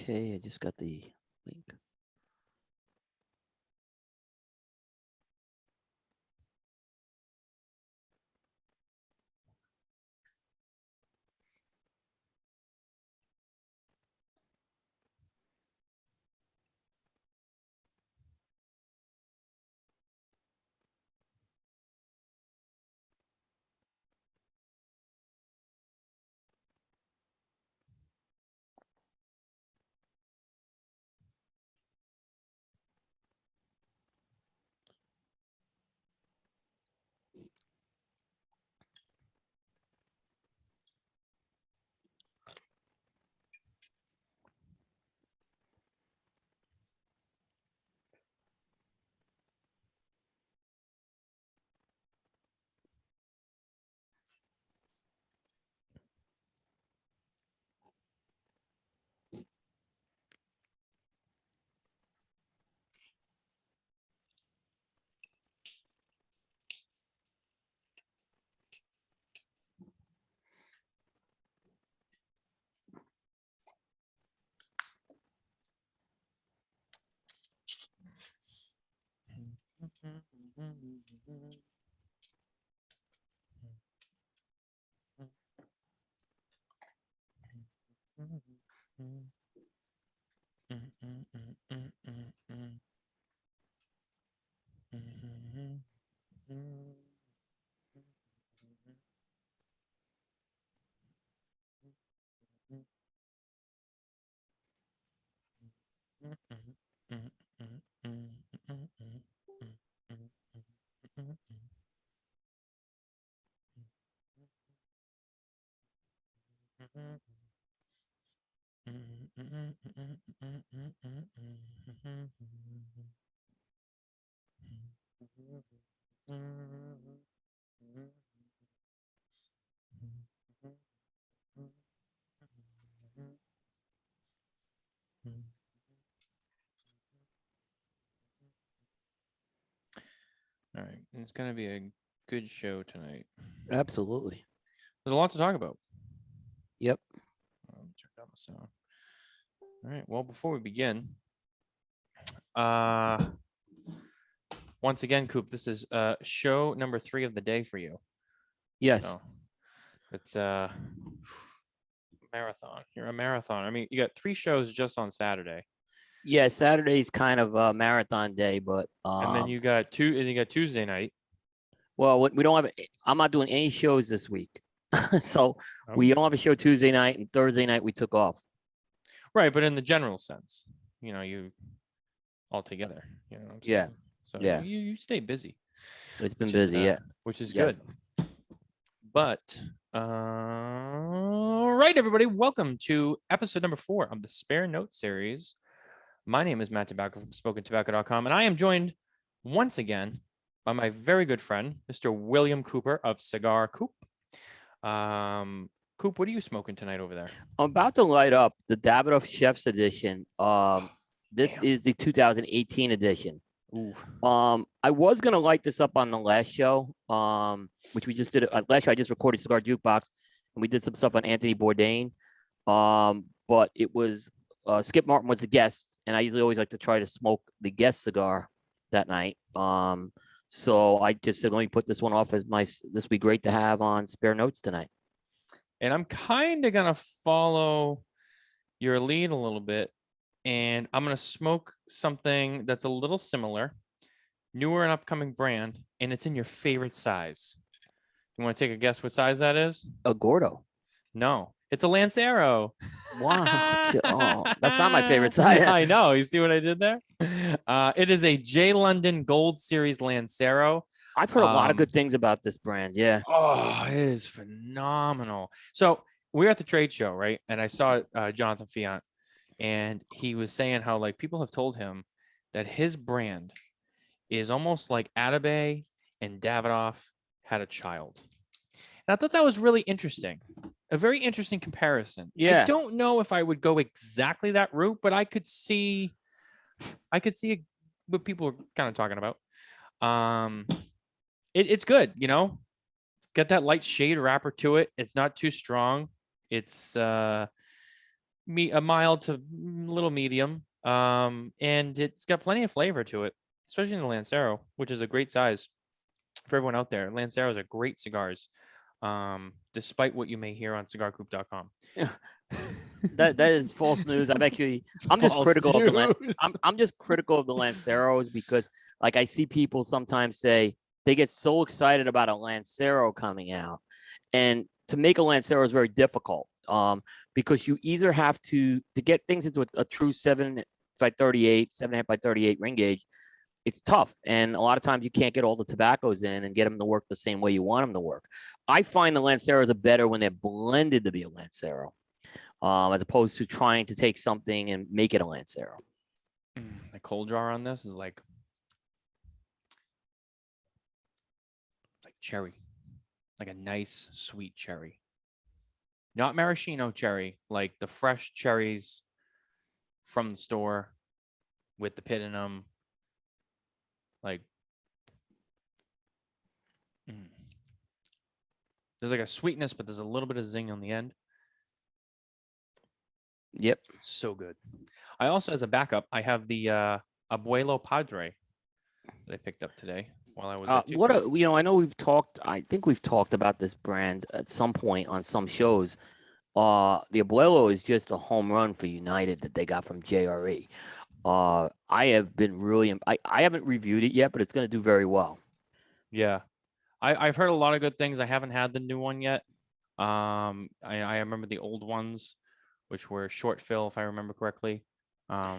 Okay, I just got the link. All right. It's going to be a good show tonight. Absolutely. There's a lot to talk about. Yep. Let me check out the sound. All right. Well, before we begin, once again, Coop, this is show number 3 of the day for you. Yes. So it's a marathon. You're a marathon. I mean, you got 3 shows just on Saturday. Yeah, Saturday's kind of a marathon day, but And then you got Tuesday night. well, we don't have. I'm not doing any shows this week, so we don't have a show Tuesday night, and Thursday night we took off. Right, but in the general sense, you all together. You know what I'm saying? Yeah. So Yeah. you stay busy. It's been busy, yeah. Which is Yes. good. But all right, everybody, welcome to episode number 4 of the Spare Note series. My name is Matt Tabacco from SmokinTabacco.com, and I am joined once again by my very good friend, Mr. William Cooper of Cigar Coop. Coop, what are you smoking tonight over there? I'm about to light up the Davidoff Chef's edition. This Damn. is the 2018 edition. Ooh. I was gonna light this up on the last show, which we just did. Last show I just recorded Cigar Jukebox, and we did some stuff on Anthony Bourdain. But it was Skip Martin was the guest, and I usually always like to try to smoke the guest cigar that night. So I just said, let me put this one off as this would be great to have on Spare Notes tonight. And I'm kind of gonna follow your lead a little bit, and I'm gonna smoke something that's a little similar, newer and upcoming brand, and it's in your favorite size. You want to take a guess what size that is? A Gordo. No, it's a Lancero. Wow. Oh, that's not my favorite size. I know. You see what I did there? It is a J. London Gold Series Lancero. I've heard a lot of good things about this brand. Yeah. Oh, it is phenomenal. So we were at the trade show, right? And I saw Jonathan Fiant, and he was saying how like people have told him that his brand is almost like Atabey and Davidoff had a child. And I thought that was really interesting. A very interesting comparison. Yeah. I don't know if I would go exactly that route, but I could see what people are kind of talking about. It's good, It's got that light shade wrapper to it. It's not too strong. It's a mild to little medium. And it's got plenty of flavor to it, especially in the Lancero, which is a great size for everyone out there. Lanceros are great cigars, despite what you may hear on cigarcoop.com. That is false news. I'm just False critical of the news. I'm just critical of the Lanceros because like I see people sometimes say they get so excited about a Lancero coming out, and to make a Lancero is very difficult. Because you either have to get things into a true 7 by 38, 7.5 by 38 ring gauge. It's tough, and a lot of times you can't get all the tobaccos in and get them to work the same way you want them to work. I find the Lanceros are better when they're blended to be a Lancero, as opposed to trying to take something and make it a Lancero. The cold draw on this is like cherry, like a nice sweet cherry, not maraschino cherry, like the fresh cherries from the store with the pit in them. Like, there's like a sweetness, but there's a little bit of zing on the end. Yep. So good. I also, as a backup, I have the Abuelo Padre that I picked up today while I was at I know I think we've talked about this brand at some point on some shows. The Abuelo is just a home run for United that they got from JRE. I have been really, I haven't reviewed it yet, but it's going to do very well. Yeah. I've heard a lot of good things. I haven't had the new one yet. I remember the old ones, which were short fill, if I remember correctly. I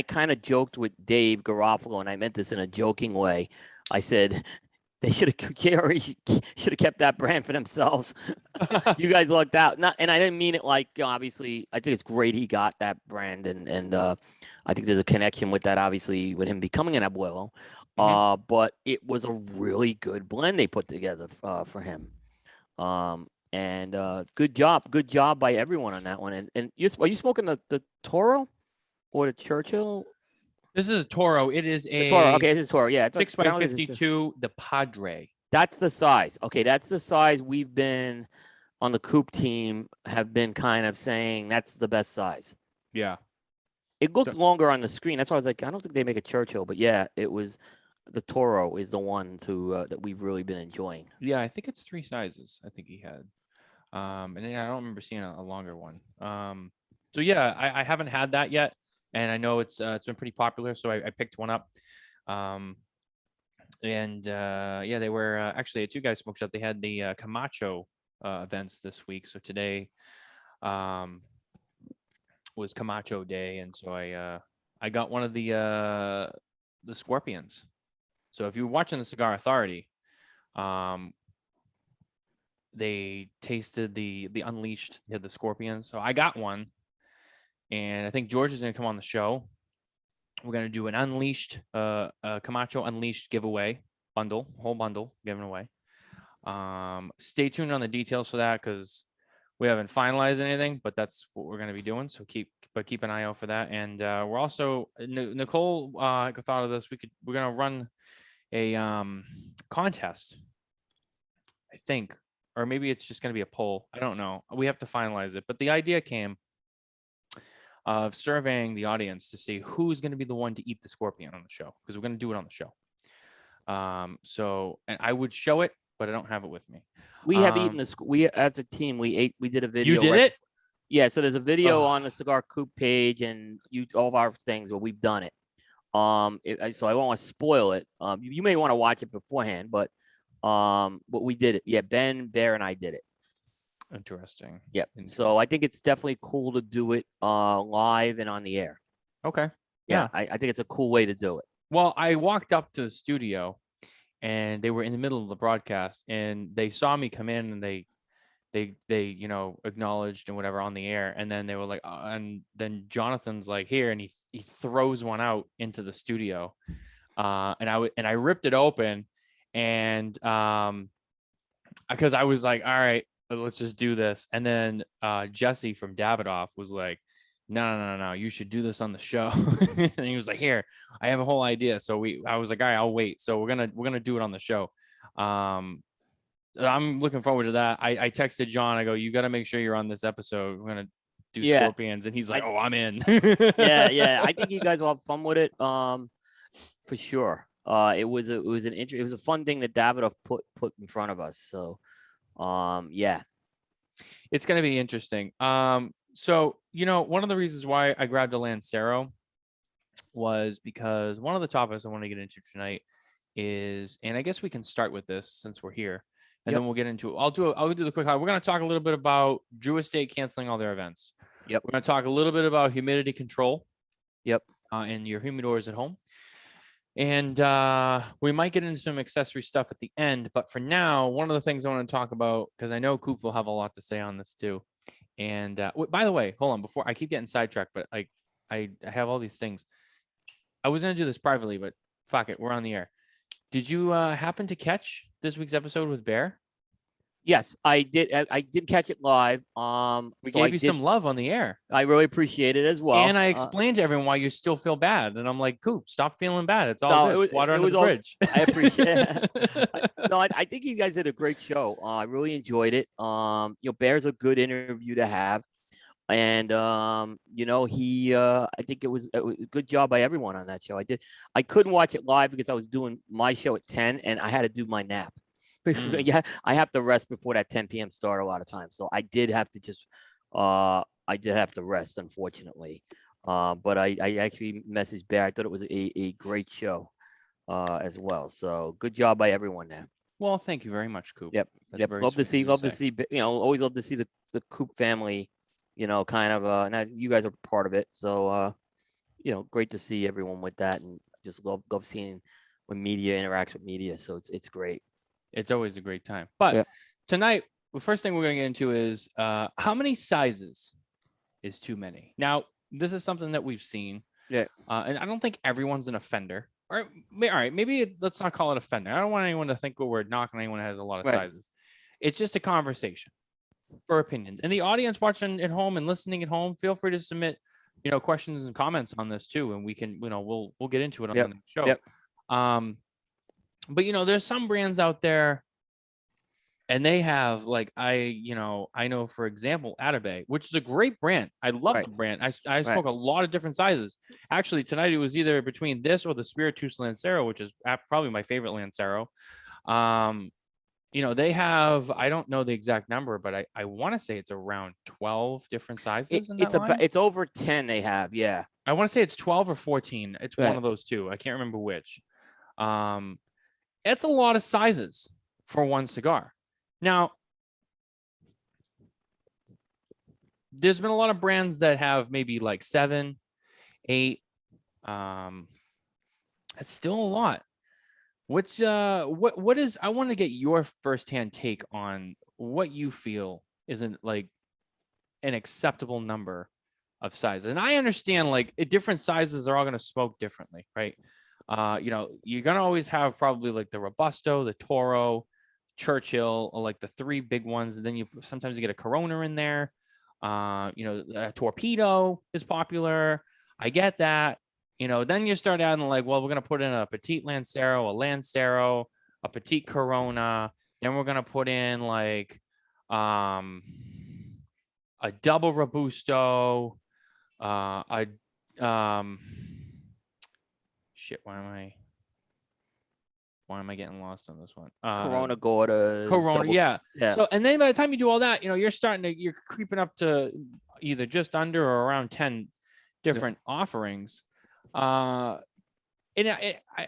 kind of joked with Dave Garofalo, and I meant this in a joking way. I said they should have kept that brand for themselves. You guys lucked out. And I didn't mean it like, obviously, I think it's great he got that brand, and I think there's a connection with that, obviously, with him becoming an Abuelo. But it was a really good blend they put together for him. And good job by everyone on that one. And are you smoking the Toro or the Churchill? This is a Toro. It is a Toro. Okay, this is Toro. Yeah, 6x52, the Padre. That's the size. Okay, that's the size we've been on the Coop team have been kind of saying that's the best size. Yeah. It looked longer on the screen. That's why I was like, I don't think they make a Churchill, but yeah, it was the Toro is the one that we've really been enjoying. Yeah, I think it's 3 sizes. I think he had, and then I don't remember seeing a longer one. So yeah, I haven't had that yet, and I know it's been pretty popular, so I picked one up. Yeah, they were actually at Two Guys Smoke Shop. They had the Camacho events this week, so today was Camacho Day, and so I got one of the Scorpions. So if you're watching the Cigar Authority, they tasted the Unleashed. They had the Scorpions, so I got one, and I think George is going to come on the show. We're going to do an Unleashed, Camacho Unleashed giveaway whole bundle given away. Stay tuned on the details for that because we haven't finalized anything, but that's what we're going to be doing. So keep an eye out for that. And we're also Nicole thought of this. We're going to run a contest, I think, or maybe it's just going to be a poll. I don't know. We have to finalize it. But the idea came of surveying the audience to see who's going to be the one to eat the Scorpion on the show, because we're going to do it on the show. And I would show it, but I don't have it with me. We have eaten we as a team, we did a video. You did it? Yeah. So there's a video on the Cigar Coop page and all of our things where we've done it. So I won't want to spoil it. You may want to watch it beforehand, but we did it. Yeah. Ben, Bear, and I did it. Interesting. Yep. So I think it's definitely cool to do it live and on the air. Okay. Yeah. I think it's a cool way to do it. Well, I walked up to the studio and they were in the middle of the broadcast and they saw me come in and they acknowledged and whatever on the air. And then they were like, and then Jonathan's like, here, and he throws one out into the studio. And I ripped it open, and because I was like, all right, let's just do this. And then Jesse from Davidoff was like, no, you should do this on the show. And he was like, here, I have a whole idea. So I was like, all right, I'll wait. So we're gonna do it on the show. I'm looking forward to that. I texted John. I go, you got to make sure you're on this episode. We're gonna do Yeah. scorpions, and he's like, "Oh, I'm in." Yeah. I think you guys will have fun with it. For sure. It was a fun thing that Davidoff put in front of us. So, yeah. It's gonna be interesting. So one of the reasons why I grabbed a Lancero was because one of the topics I want to get into tonight is, and I guess we can start with this since we're here, and Yep. then we'll get into. I'll do the quick. We're gonna talk a little bit about Drew Estate canceling all their events. Yep. We're gonna talk a little bit about humidity control. Yep. And your humidors at home. And we might get into some accessory stuff at the end. But for now, one of the things I want to talk about, because I know Coop will have a lot to say on this too. And by the way, hold on, before I keep getting sidetracked, but I have all these things. I was going to do this privately, but fuck it, we're on the air. Did you happen to catch this week's episode with Bear? Yes, I did. I did catch it live. We gave you some love on the air. I really appreciate it as well. And I explained to everyone why you still feel bad. And I'm like, Coop, stop feeling bad. It's all good. It's water under the bridge. I appreciate it. I think you guys did a great show. I really enjoyed it. Bear's a good interview to have. And he I think it was a good job by everyone on that show. I couldn't watch it live because I was doing my show at 10 and I had to do my nap. Yeah, I have to rest before that 10 p.m. start a lot of times. So I did have to rest, unfortunately. But I actually messaged Bear. I thought it was a great show as well. So good job by everyone there. Well, thank you very much, Coop. Yep. Love to see, always love to see the Coop family, kind of, now you guys are part of it. So, great to see everyone with that, and just love seeing when media interacts with media. So it's great. It's always a great time. But tonight, the first thing we're going to get into is how many sizes is too many? Now, this is something that we've seen. Yeah. And I don't think everyone's an offender. All right, maybe let's not call it offender. I don't want anyone to think we're knocking anyone that has a lot of sizes. It's just a conversation for opinions. And the audience watching at home and listening at home, feel free to submit, questions and comments on this too. And we can, we'll get into it on the next show. Yep. But there's some brands out there, and they have I know, for example, Atabay, which is a great brand. I love the brand. I smoke a lot of different sizes. Actually, tonight it was either between this or the Spiritus Lancero, which is probably my favorite Lancero. They have, I don't know the exact number, but I want to say it's around 12 different sizes. It's over 10 they have. Yeah. I want to say it's 12 or 14. It's one of those two. I can't remember which. It's a lot of sizes for one cigar. Now, there's been a lot of brands that have maybe 7, 8. It's still a lot. What is, I want to get your firsthand take on what you feel is an acceptable number of sizes. And I understand different sizes are all going to smoke differently, right? You're going to always have probably the Robusto, the Toro, Churchill, or the 3 big ones. And then sometimes you get a Corona in there. A Torpedo is popular. I get that. Then you start adding well, we're going to put in a Petite Lancero, a Lancero, a Petite Corona. Then we're going to put in a double Robusto, shit, why am I getting lost on this one? Corona Gorda. Corona, yeah. So, and then by the time you do all that, you're creeping up to either just under or around 10 different offerings. And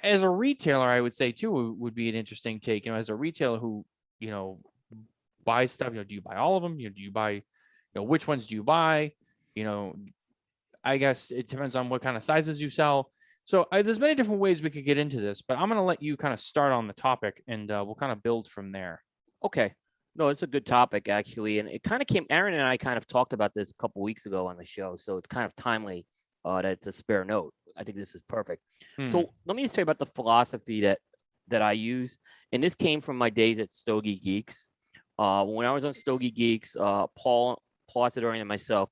as a retailer, I would say too, would be an interesting take. As a retailer who buys stuff, do you buy all of them? Do you buy, which ones do you buy? I guess it depends on what kind of sizes you sell. So there's many different ways we could get into this, but I'm going to let you kind of start on the topic, and we'll kind of build from there. Okay. No, it's a good topic, actually. And it kind of Aaron and I kind of talked about this a couple weeks ago on the show. So it's kind of timely that it's a spare note. I think this is perfect. So let me just tell you about the philosophy that I use. And this came from my days at Stogie Geeks. When I was on Stogie Geeks, Paul Asadorian and myself,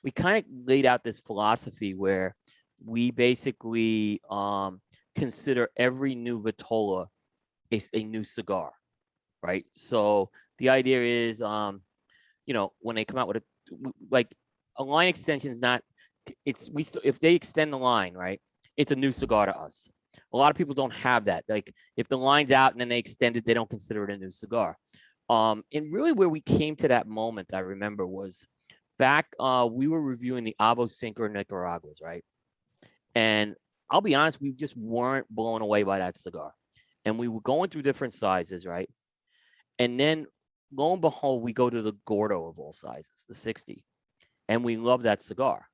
we kind of laid out this philosophy where we basically consider every new Vitola a new cigar, right? So the idea is, when they come out with a line extension is not. If they extend the line, right, it's a new cigar to us. A lot of people don't have that. Like if the line's out and then they extend it, they don't consider it a new cigar. And really where we came to that moment, I remember, was back we were reviewing the Avo Cinco Nicaraguas, right? And I'll be honest, we just weren't blown away by that cigar. And we were going through different sizes, right? And then lo and behold, we go to the Gordo of all sizes, the 60. And we love that cigar.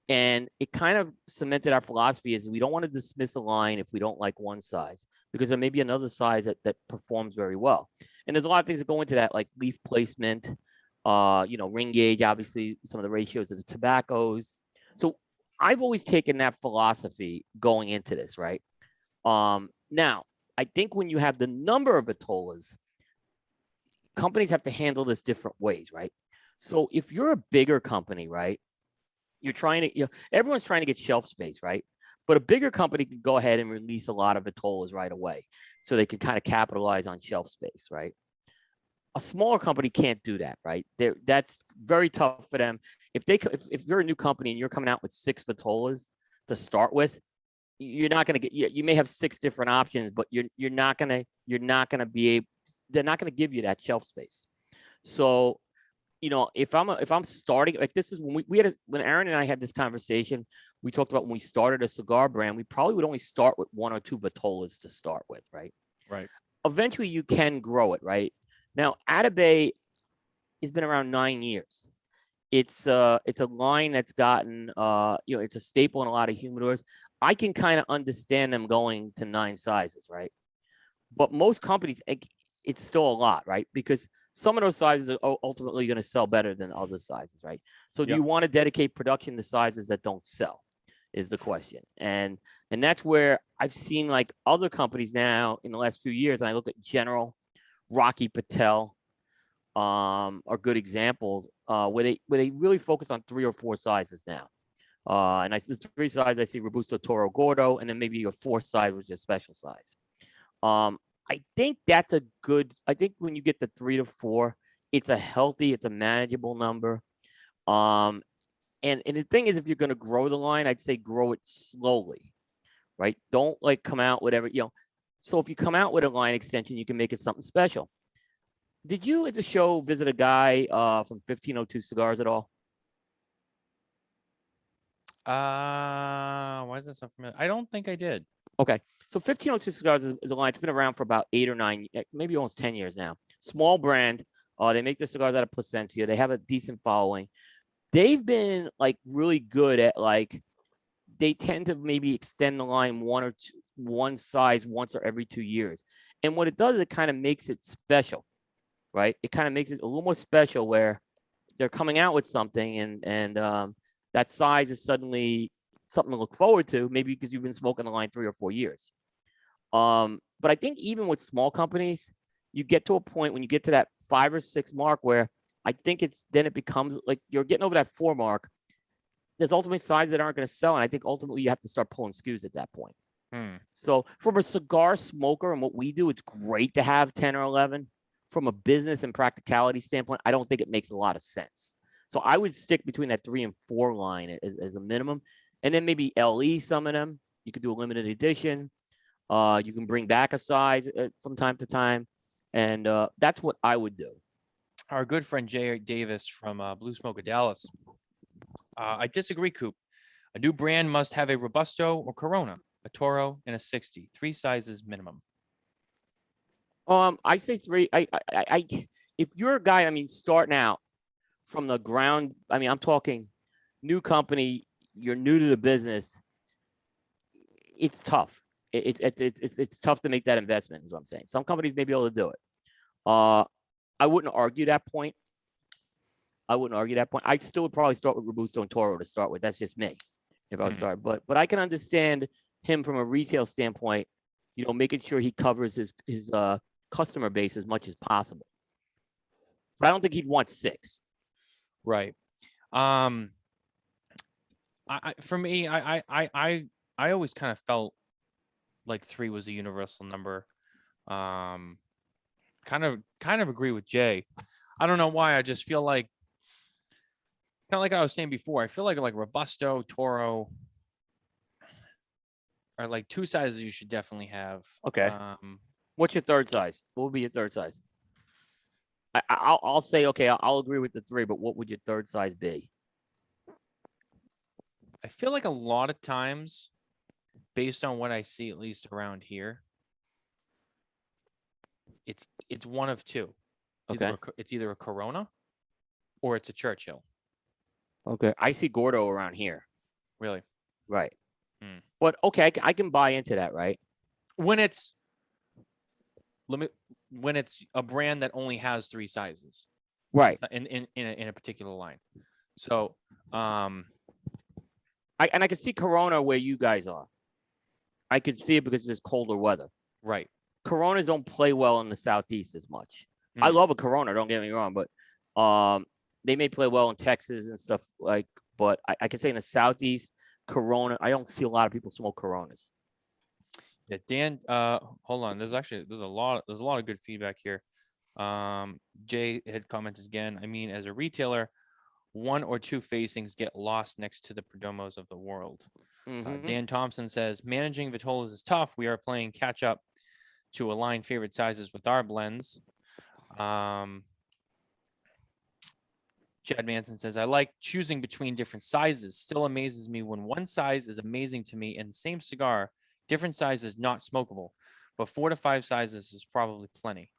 And it kind of cemented our philosophy is we don't want to dismiss a line if we don't like one size, because there may be another size that performs very well. And there's a lot of things that go into that, like leaf placement, ring gauge, obviously some of the ratios of the tobaccos. So I've always taken that philosophy going into this, right? Now, I think when you have the number of Vitolas, companies have to handle this different ways, right? So if you're a bigger company, right, you're trying to, everyone's trying to get shelf space, right? But a bigger company can go ahead and release a lot of Vitolas right away, so they can kind of capitalize on shelf space, right? A smaller company can't do that, right? That's very tough for them. If you're a new company and you're coming out with 6 Vitolas to start with, you're not going to get. You may have 6 different options, but you're not going to be able. They're not going to give you that shelf space. So, if I'm starting, like, this is when when Aaron and I had this conversation, we talked about when we started a cigar brand, we probably would only start with 1 or 2 Vitolas to start with, right? Right. Eventually, you can grow it, right? Now, Atabay has been around 9 years. It's a line that's gotten it's a staple in a lot of humidors. I can kind of understand them going to 9 sizes, right? But most companies, it's still a lot, right? Because some of those sizes are ultimately going to sell better than other sizes, right? So do you want to dedicate production to sizes that don't sell, is the question. And that's where I've seen, like, other companies now in the last few years, and I look at General, Rocky Patel, are good examples where they really focus on 3 or 4 sizes now. And the 3 sizes I see: Robusto, Toro, Gordo, and then maybe a 4th size, which is special size. I think that's a good. I think when you get the 3 to 4, it's a manageable number. And the thing is, if you're going to grow the line, I'd say grow it slowly, right? Don't like come out with So if you come out with a line extension, you can make it something special. Did you at the show visit a guy from 1502 Cigars at all? Why is this so familiar? I don't think I did. Okay. So 1502 Cigars is a line that's been around for about 8 or 9, maybe almost 10 years now. Small brand. They make their cigars out of Placencia. They have a decent following. They've been, like, really good at, like, they tend to maybe extend the line 1 size once or every 2 years. And what it does is it kind of makes it special, right? It kind of makes it a little more special where they're coming out with something and that size is suddenly something to look forward to, maybe because you've been smoking the line 3 or 4 years. But I think even with small companies, you get to a point when you get to that 5 or 6 mark where I think it becomes like you're getting over that 4 mark. There's ultimately sizes that aren't going to sell, and I think ultimately you have to start pulling SKUs at that point. So from a cigar smoker and what we do, it's great to have 10 or 11. From a business and practicality standpoint, I don't think it makes a lot of sense. So I would stick between that 3 and 4 line as a minimum, and then maybe LE some of them. You could do a limited edition. You can bring back a size from time to time, and that's what I would do. Our good friend Jay Davis from Blue Smoke of Dallas. I disagree, Coop. A new brand must have a Robusto or Corona, a Toro, and a 60. 3 sizes minimum. I say 3. If you're a guy, starting out from the ground, I'm talking new company, you're new to the business. It's tough. It's tough to make that investment, is what I'm saying. Some companies may be able to do it. I wouldn't argue that point. I still would probably start with Robusto and Toro to start with. That's just me, if I was starting. But I can understand him from a retail standpoint, making sure he covers his customer base as much as possible. But I don't think he'd want 6. Right. For me, I always kind of felt like 3 was a universal number. Kind of agree with Jay. I don't know why. I just feel like of like I was saying before, I feel like Robusto, Toro are like two sizes you should definitely have. Okay. What's your third size? What would be your third size? I'll say okay. I'll agree with the 3, but what would your third size be? I feel like a lot of times, based on what I see, at least around here, it's one of two. Okay. It's either a Corona or it's a Churchill. Okay. I see Gordo around here. Really? Right. Hmm. But okay, I can buy into that, right? When it's when it's a brand that only has 3 sizes, Right. in a particular line. So, I can see Corona where you guys are. I could see it because it's colder weather. right. Coronas don't play well in the Southeast as much. I Hmm. love a Corona, don't get me wrong, but they may play well in Texas and stuff like. But I can say in the Southeast, Corona, I don't see a lot of people smoke Coronas. Yeah, Dan. Hold on. There's a lot of good feedback here. Jay had commented again. I mean, as a retailer, 1 or 2 facings get lost next to the Perdomos of the world. Dan Thompson says managing Vitolas is tough. We are playing catch up to align favorite sizes with our blends. Chad Manson says, I like choosing between different sizes. Still amazes me when one size is amazing to me and same cigar, different size is not smokable, but 4 to 5 sizes is probably plenty.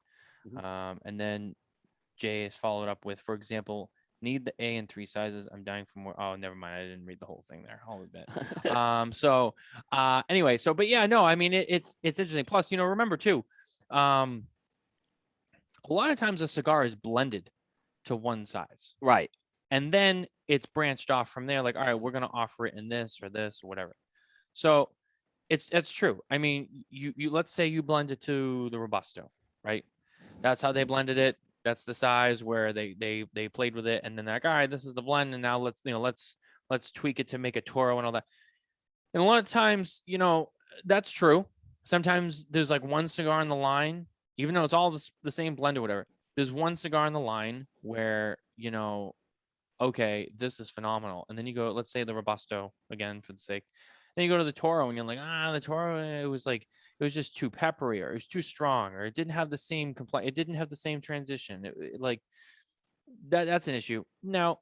And then Jay is followed up with, for example, need the A in 3 sizes. I'm dying for more. Oh, never mind. I didn't read the whole thing there. I'll admit. Anyway, but yeah, no, I mean, it's interesting. Plus, remember too, a lot of times a cigar is blended to one size. Right. And then it's branched off from there. Like, all right, we're going to offer it in this or whatever. So it's true. I mean, you let's say you blend it to the Robusto, right? That's how they blended it. That's the size where they played with it. And then they're like, all right, this is the blend. And now let's tweak it to make a Toro and all that. And a lot of times, that's true. Sometimes there's like one cigar in the line, even though it's all the same blend or whatever. There's one cigar in the line where, okay, this is phenomenal. And then you go, let's say the Robusto again for the sake. Then you go to the Toro and you're like, the Toro, it was just too peppery or it was too strong or it didn't have the same it didn't have the same transition. That's an issue. Now,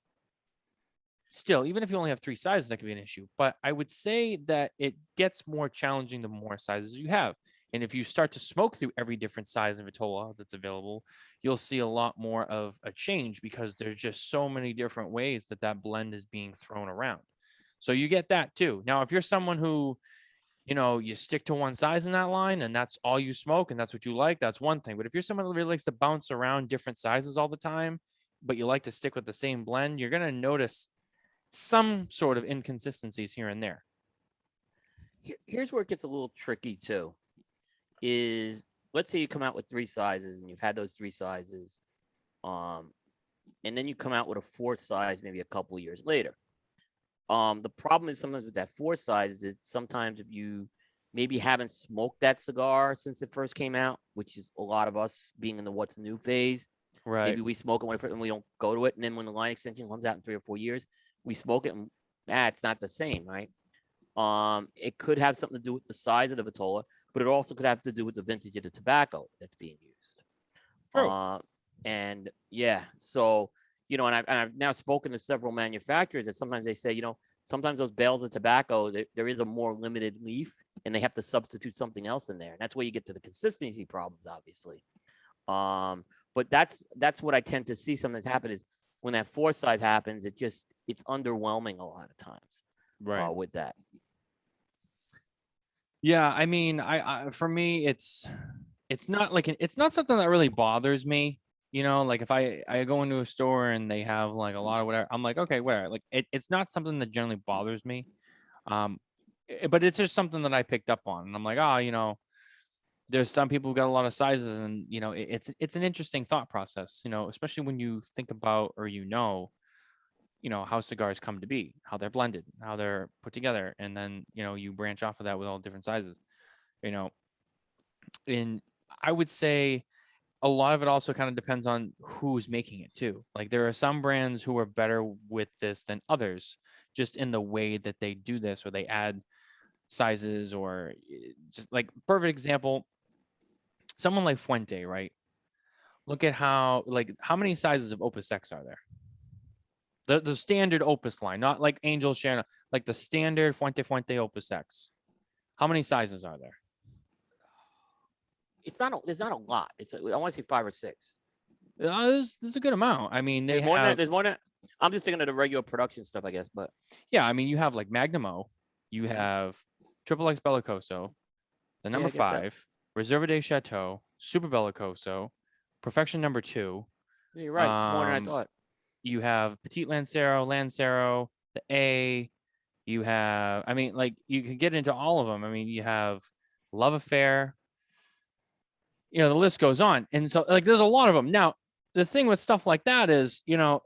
still, even if you only have 3 sizes, that could be an issue. But I would say that it gets more challenging the more sizes you have. And if you start to smoke through every different size of Vitola that's available, you'll see a lot more of a change because there's just so many different ways that blend is being thrown around. So you get that too. Now, if you're someone who, you stick to one size in that line and that's all you smoke and that's what you like, that's one thing. But if you're someone who really likes to bounce around different sizes all the time, but you like to stick with the same blend, you're going to notice some sort of inconsistencies here and there. Here's where it gets a little tricky too. Is let's say you come out with 3 sizes and you've had those 3 sizes, and then you come out with a 4th size maybe a couple of years later. The problem is sometimes with that 4 size is sometimes if you maybe haven't smoked that cigar since it first came out, which is a lot of us being in the what's new phase. Right. Maybe we smoke it when we don't go to it, and then when the line extension comes out in 3 or 4 years, we smoke it and it's not the same, right? It could have something to do with the size of the Vitola, but it also could have to do with the vintage of the tobacco that's being used. True. And yeah, so and I've now spoken to several manufacturers that sometimes they say, sometimes those bales of tobacco, there is a more limited leaf, and they have to substitute something else in there, and that's where you get to the consistency problems, obviously. But that's what I tend to see sometimes happen is when that 4 size happens, it's underwhelming a lot of times, right, with that. Yeah, I mean, I for me, it's not it's not something that really bothers me. Like if I go into a store and they have like a lot of whatever, I'm like, okay, whatever. Like it's not something that generally bothers me. But it's just something that I picked up on, and I'm like, there's some people who got a lot of sizes, and it's an interesting thought process. Especially when you think about or how cigars come to be, how they're blended, how they're put together, and then you branch off of that with all different sizes. And I would say a lot of it also kind of depends on who's making it too. Like there are some brands who are better with this than others, just in the way that they do this, or they add sizes, or just like perfect example, someone like Fuente, right? Look at how many sizes of Opus X are there? The standard Opus line, not like Angel Share, like the standard Fuente Opus X. How many sizes are there? There's not a lot. I want to say 5 or 6. There's a good amount. I mean, they There's more than that. have, There's more than. I'm just thinking of the regular production stuff, I guess. But yeah, I mean, you have like Magnum O, you have Triple X Bellicoso, the yeah, number I guess so. 5, Reserva de Chateau, Super Bellicoso, Perfection number 2. Yeah, you're right. It's more than I thought. You have Petite Lancero, the A. You have, I mean, like you can get into all of them. I mean, you have Love Affair. You know, the list goes on, and so like there's a lot of them. Now, the thing with stuff like that is, you know,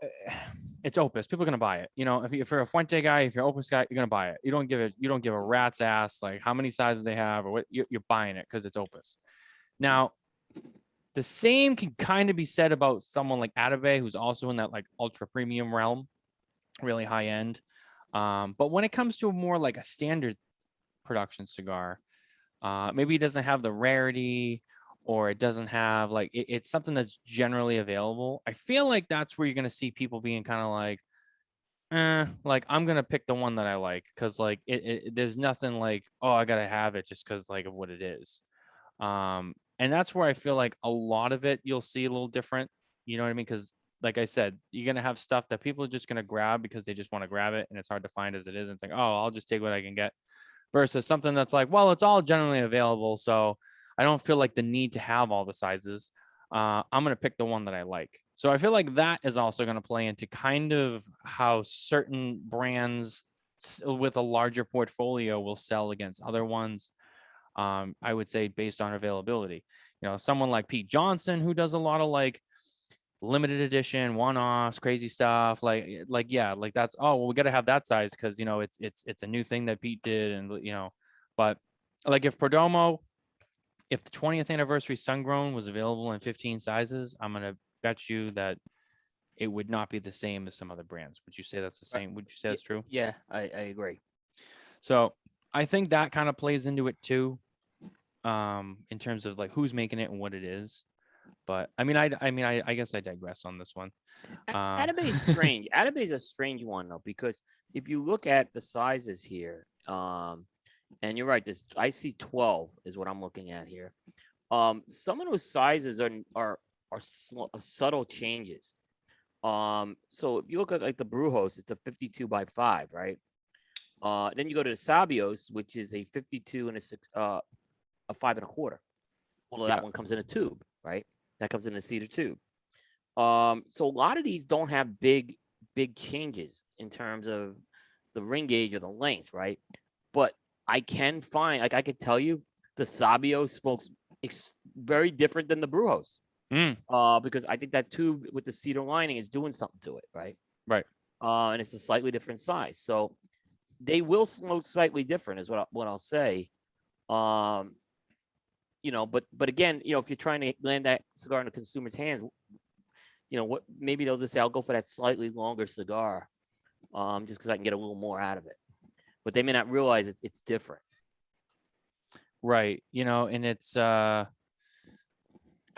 it's Opus. People are gonna buy it. You know, if you're a Fuente guy, if you're an Opus guy, you're gonna buy it. You don't give a rat's ass like how many sizes they have or what. You're buying it because it's Opus. Now, the same can kind of be said about someone like Atabey, who's also in that like ultra premium realm, really high end. But when it comes to more like a standard production cigar, maybe it doesn't have the rarity, or it doesn't have like it's something that's generally available. I feel like that's where you're gonna see people being kind of like I'm gonna pick the one that I like, because like there's nothing like, oh, I gotta have it just because like of what it is. And that's where I feel like a lot of it you'll see a little different. You know what I mean? Because like I said, you're gonna have stuff that people are just gonna grab because they just want to grab it, and it's hard to find as it is. And it's like, oh, I'll just take what I can get, versus something that's like, well, it's all generally available, so I don't feel like the need to have all the sizes. I'm gonna pick the one that I like. So I feel like that is also gonna play into kind of how certain brands with a larger portfolio will sell against other ones. I would say based on availability. You know, someone like Pete Johnson, who does a lot of like limited edition, one-offs, crazy stuff. Like yeah, like that's, oh well, we got to have that size because you know it's a new thing that Pete did, and you know, but like if Perdomo, if the 20th anniversary Sungrown was available in 15 sizes, I'm gonna bet you that it would not be the same as some other brands. Would you say that's the same? Would you say that's true? Yeah, I agree. So I think that kind of plays into it too, in terms of like who's making it and what it is. But I mean, I guess I digress on this one. Atabey is strange. Atabey is a strange one though, because if you look at the sizes here, and you're right, this I see 12 is what I'm looking at here. Some of those sizes are subtle changes. So if you look at like the Brujos, it's a 52 by 5, right? Then you go to the Sabios, which is a 52 and a 5 1/4. Although Yeah. that one comes in a tube, right? That comes in a cedar tube. So a lot of these don't have big changes in terms of the ring gauge or the length, right? But I can find, like, I could tell you, the Sabio smokes very different than the Brujos. Mm, Because I think that tube with the cedar lining is doing something to it, right? right. And it's a slightly different size, so they will smoke slightly different, is what I'll say. Um, but again, if you're trying to land that cigar in the consumer's hands, what maybe they'll just say, I'll go for that slightly longer cigar, just because I can get a little more out of it. But they may not realize it's different. Right. You know, and it's I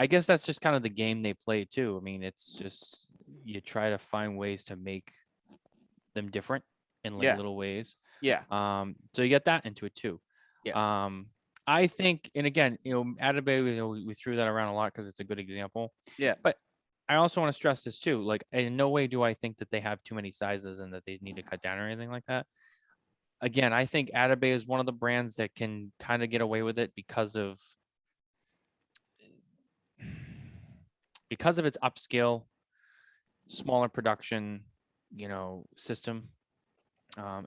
guess that's just kind of the game they play too. I mean, it's just you try to find ways to make them different in like Yeah. little ways. Yeah. So you get that into it too. Yeah. I think, and again, Atabey, we threw that around a lot because it's a good example. Yeah. But I also want to stress this too. Like, in no way do I think that they have too many sizes and that they need to cut down or anything like that. Again, I think Atabey is one of the brands that can kind of get away with it because of its upscale, smaller production, system.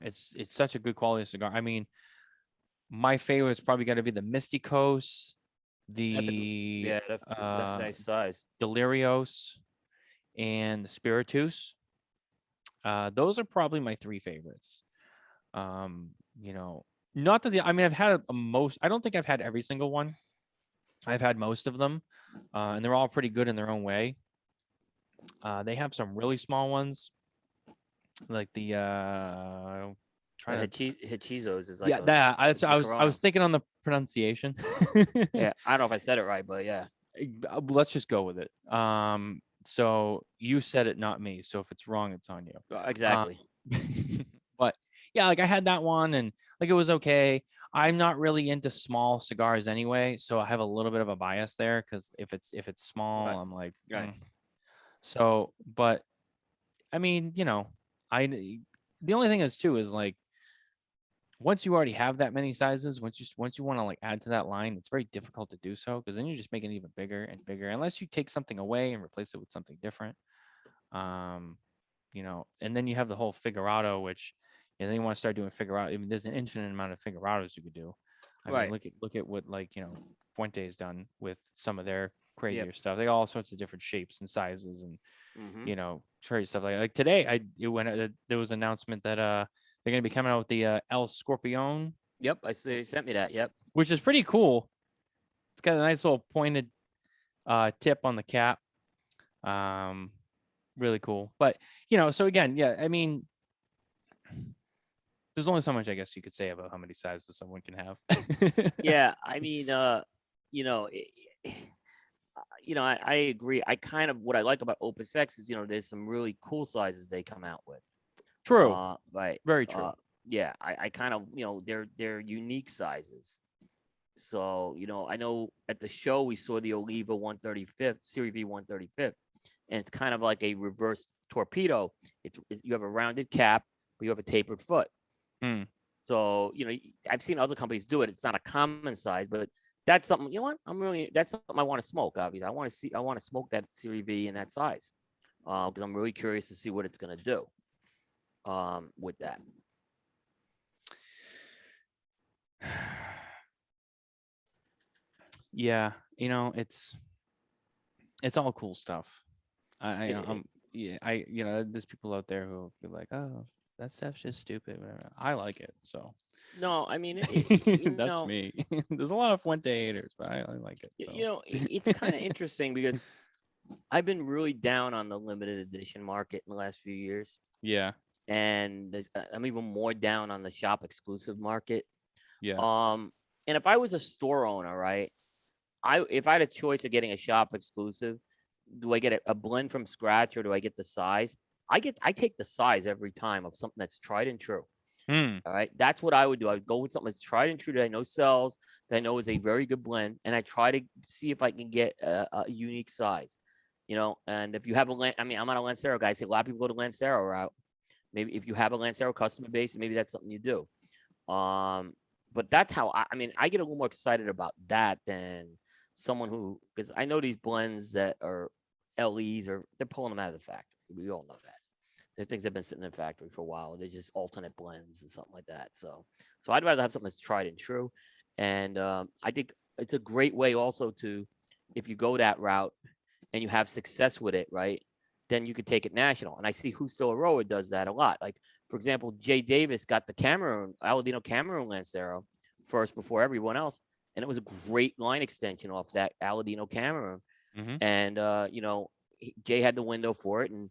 It's such a good quality cigar. I mean, my favorite is probably going to be the Mysticos, the that's nice size. Delirios, and the Spiritus. Those are probably my 3 favorites. Not that I mean, I've had most. I don't think I've had every single one. I've had most of them, and they're all pretty good in their own way. They have some really small ones, like the But trying to Hachizos is like yeah a that I Corona. was thinking on the pronunciation. Yeah, I don't know if I said it right, but yeah. Let's just go with it. So you said it, not me. So if it's wrong, it's on you. Um, Exactly. but yeah, like I had that one and like it was okay. I'm not really into small cigars anyway, so I have a little bit of a bias there because if it's Right. small, I'm like, Right. So, but I mean, I the only thing is too is like once you already have that many sizes, once you want to like add to that line, it's very difficult to do so because then you're just making it even bigger and bigger unless you take something away and replace it with something different. Um, and then you have the whole figurado, which then you want to start doing figurado. I mean, there's an infinite amount of figurados you could do. I mean, Right. look at what like Fuente's done with some of their Yep. crazier stuff. They got all sorts of different shapes and sizes and Mm-hmm. crazy stuff like today. There was an announcement that they're gonna be coming out with the El Scorpion, Yep. I see. You sent me that. Yep. which is pretty cool. It's got a nice little pointed tip on the cap. Um, really cool. But so again, yeah, I mean, there's only so much I guess you could say about how many sizes someone can have. Yeah. I mean, you know, I agree. I kind of what I like about Opus X is, there's some really cool sizes they come out with. True. Right. Very true. Yeah. I kind of, they're unique sizes. So, I know at the show we saw the Oliva 135th, Series V 135th, and it's kind of like a reverse torpedo. You have a rounded cap, but you have a tapered foot. Hmm. So, I've seen other companies do it. It's not a common size, but that's something, what? That's something I want to smoke, obviously. I want to smoke that Series V in that size. Because I'm really curious to see what it's going to do with that. Yeah, it's all cool stuff. Yeah, there's people out there who be like, oh, that stuff's just stupid. Whatever. I like it, so No, I mean, that's me. There's a lot of Fuente haters, but I like it. So it's kind of interesting because I've been really down on the limited edition market in the last few years, yeah, and I'm even more down on the shop exclusive market. yeah, And if I was a store owner, right, if I had a choice of getting a shop exclusive, do I get a blend from scratch or do I get the size? I take the size every time of something that's tried and true. hmm, All right. That's what I would do. I would go with something that's tried and true that I know sells, that I know is a very good blend. And I try to see if I can get a unique size, and if you have I'm not a Lancero guy. I say a lot of people go to Lancero route. Maybe if you have a Lancero customer base, maybe that's something you do. But that's how I get a little more excited about that than someone because I know these blends that are LEs or they're pulling them out of the factory. We all know that. They're things that have been sitting in the factory for a while. They're just alternate blends and something like that. So I'd rather have something that's tried and true. And I think it's a great way also to, if you go that route and you have success with it, right? Then you could take it national. And I see Justo Aroa does that a lot. Like, for example, Jay Davis got the Aladino Cameroon Lancero first before everyone else. And it was a great line extension off that Aladino Cameroon. hmm, And, Jay had the window for it. And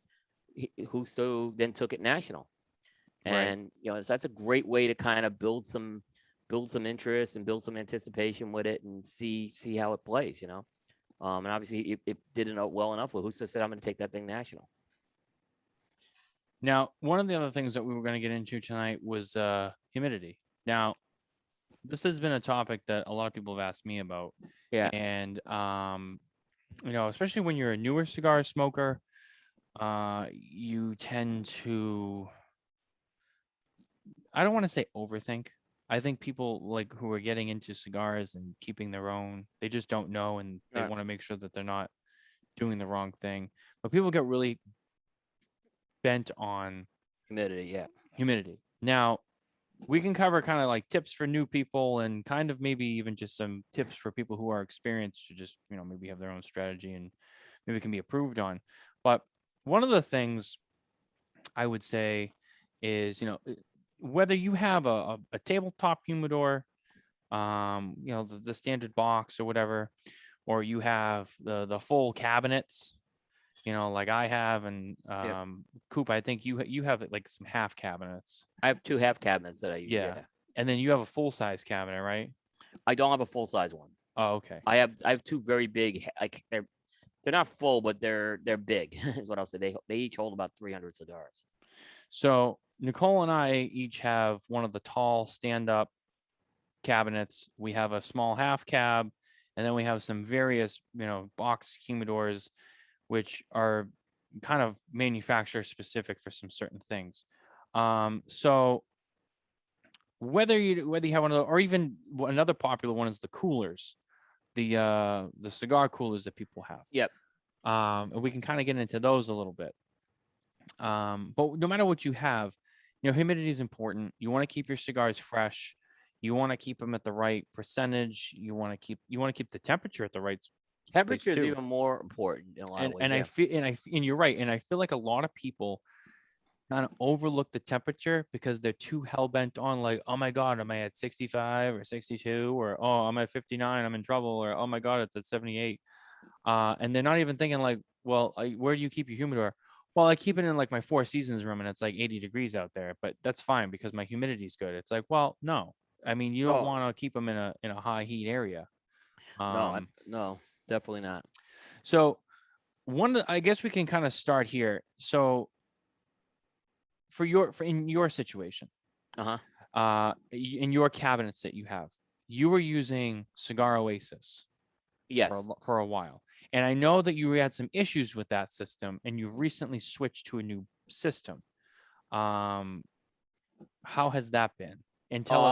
Justo then took it national. right. And, so that's a great way to kind of build some interest and build some anticipation with it and see how it plays. And obviously it didn't know well enough. Well, Justo said, I'm going to take that thing national. Now, one of the other things that we were going to get into tonight was humidity. Now, this has been a topic that a lot of people have asked me about, Yeah. and especially when you're a newer cigar smoker, you tend to, I don't want to say overthink. I think people like who are getting into cigars and keeping their own, they just don't know and they Right. want to make sure that they're not doing the wrong thing. But people get really bent on Humidity. Yeah. humidity. Now, we can cover kind of like tips for new people and kind of maybe even just some tips for people who are experienced to just, maybe have their own strategy and maybe can be approved on. But one of the things I would say is, whether you have a tabletop humidor the standard box or whatever, or you have the full cabinets, like I have, and Yep. Coop, I think you have like some half cabinets. I have 2 half cabinets that I use. Yeah. Yeah. And then you have a full size cabinet, right? I don't have a full size one. Oh, okay. I have 2 very big, like they're not full, but they're big. Is what I'll say. They each hold about 300 cigars. So Nicole and I each have one of the tall stand up cabinets. We have a small half cab, and then we have some various, box humidors, which are kind of manufacturer specific for some certain things. So whether you have one of those, or even another popular one is the coolers, the cigar coolers that people have. Yep. And we can kind of get into those a little bit. But no matter what you have, humidity is important. You want to keep your cigars fresh. You want to keep them at the right percentage. You want to keep the temperature at the right Temperature is too. even more important in a lot of ways. And Yeah. and you're right. And I feel like a lot of people kind of overlook the temperature because they're too hell bent on, like, oh my God, am I at 65 or 62, or oh, I'm at 59, I'm in trouble, or oh my God, it's at 78. And they're not even thinking like, well, where do you keep your humidor? Well, I keep it in like my Four Seasons room, and it's like 80 degrees out there, but that's fine because my humidity is good. It's like, well, no, I mean, you don't Oh want to keep them in a high heat area. no, Um, no, definitely not. so I guess we can kind of start here. So in your situation, Uh huh. in your cabinets that you have, you were using Cigar Oasis Yes. for a while. And I know that you had some issues with that system, and you recently switched to a new system. Um, how has that been? And tell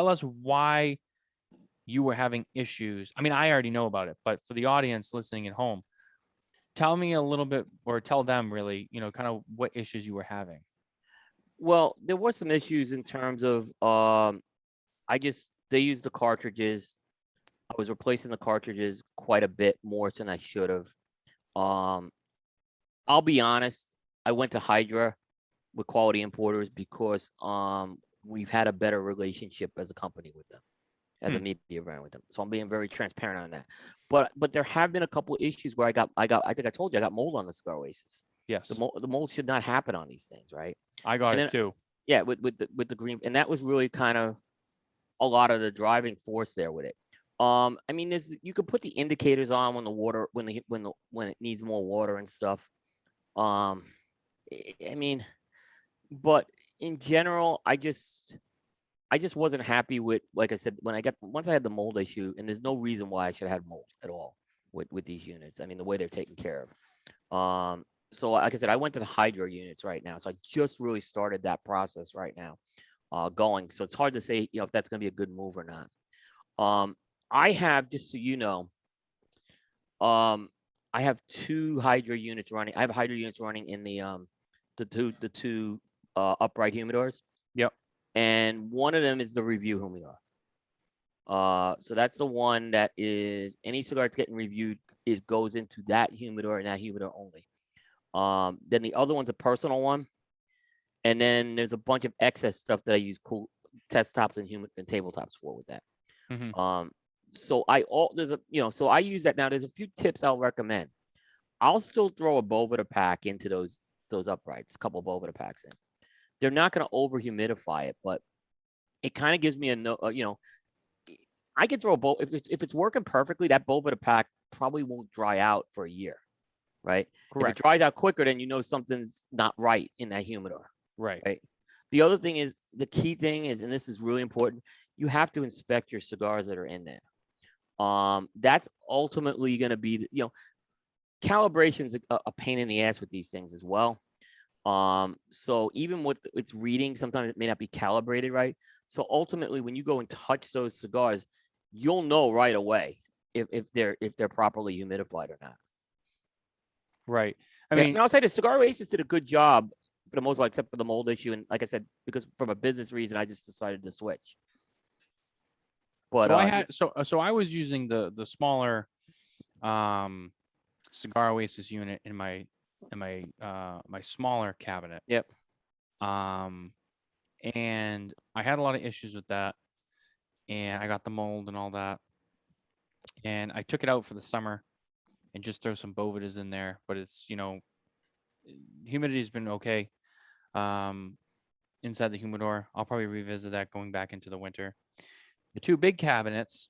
us why you were having issues. I mean, I already know about it, but for the audience listening at home, tell me a little bit, or tell them really, kind of what issues you were having. Well, there were some issues in terms of I just they used the cartridges. I was replacing the cartridges quite a bit more than I should have. Um, I'll be honest. I went to Hydra with Quality Importers because we've had a better relationship as a company with them, as a Hmm. media brand with them. So I'm being very transparent on that. But there have been a couple of issues where I think I told you I got mold on the Cigar Oasis. Yes, The mold should not happen on these things, right? I got And it then too. yeah, with the green, and that was really kind of a lot of the driving force there with it. I mean, there's you could put the indicators on when the water when it needs more water and stuff. Um, I mean, but in general, I just wasn't happy with, like I said, once I had the mold issue, and there's no reason why I should have mold at all with these units. I mean, the way they're taken care of. So like I said, I went to the Hydro units right now, so I just really started that process right now, going. So it's hard to say, if that's going to be a good move or not. Um, I have, just so you know, um, I have 2 Hydro units running. I have Hydro units running in the two upright humidors, Yep. and one of them is the review humidor. So that's the one that is any cigar that's getting reviewed goes into that humidor and that humidor only. Then the other one's a personal one, and then there's a bunch of excess stuff that I use cool test tops and tabletops for with that. Hmm. So so I use that now. There's a few tips I'll recommend. I'll still throw a Boveda pack into those uprights, a couple of Boveda packs in. They're not going to over humidify it, but it kind of gives me I could throw a bowl if it's working perfectly. That Boveda pack probably won't dry out for a year, right? If it Correct. dries out quicker, then something's not right in that humidor, Right. right? The other thing is the key thing is, and this is really important, you have to inspect your cigars that are in there. That's ultimately going to be, calibration's a pain in the ass with these things as well. So even with its reading, sometimes it may not be calibrated right. So ultimately, when you go and touch those cigars, you'll know right away if they're properly humidified or not. Right. I Yeah, mean, and I'll say the Cigar Oasis did a good job for the most part, except for the mold issue. And like I said, because from a business reason, I just decided to switch. But so I was using the smaller um Cigar Oasis unit in my smaller cabinet. yep. Um and I had a lot of issues with that. and I got the mold and all that. And I took it out for the summer and just throw some bovitas in there. But it's, humidity has been okay inside the humidor. I'll probably revisit that going back into the winter. The two big cabinets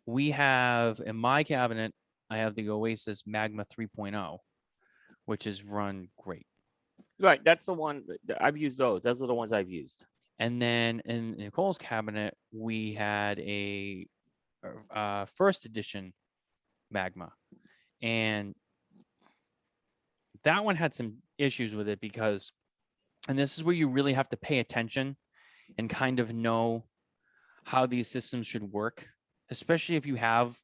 we have in my cabinet, I have the Oasis Magma 3.0, which is run great. Right, that's the one I've used. Those are the ones I've used. And then in Nicole's cabinet, we had a first edition Magma, and that one had some issues with it because, and this is where you really have to pay attention and kind of know how these systems should work, especially if you have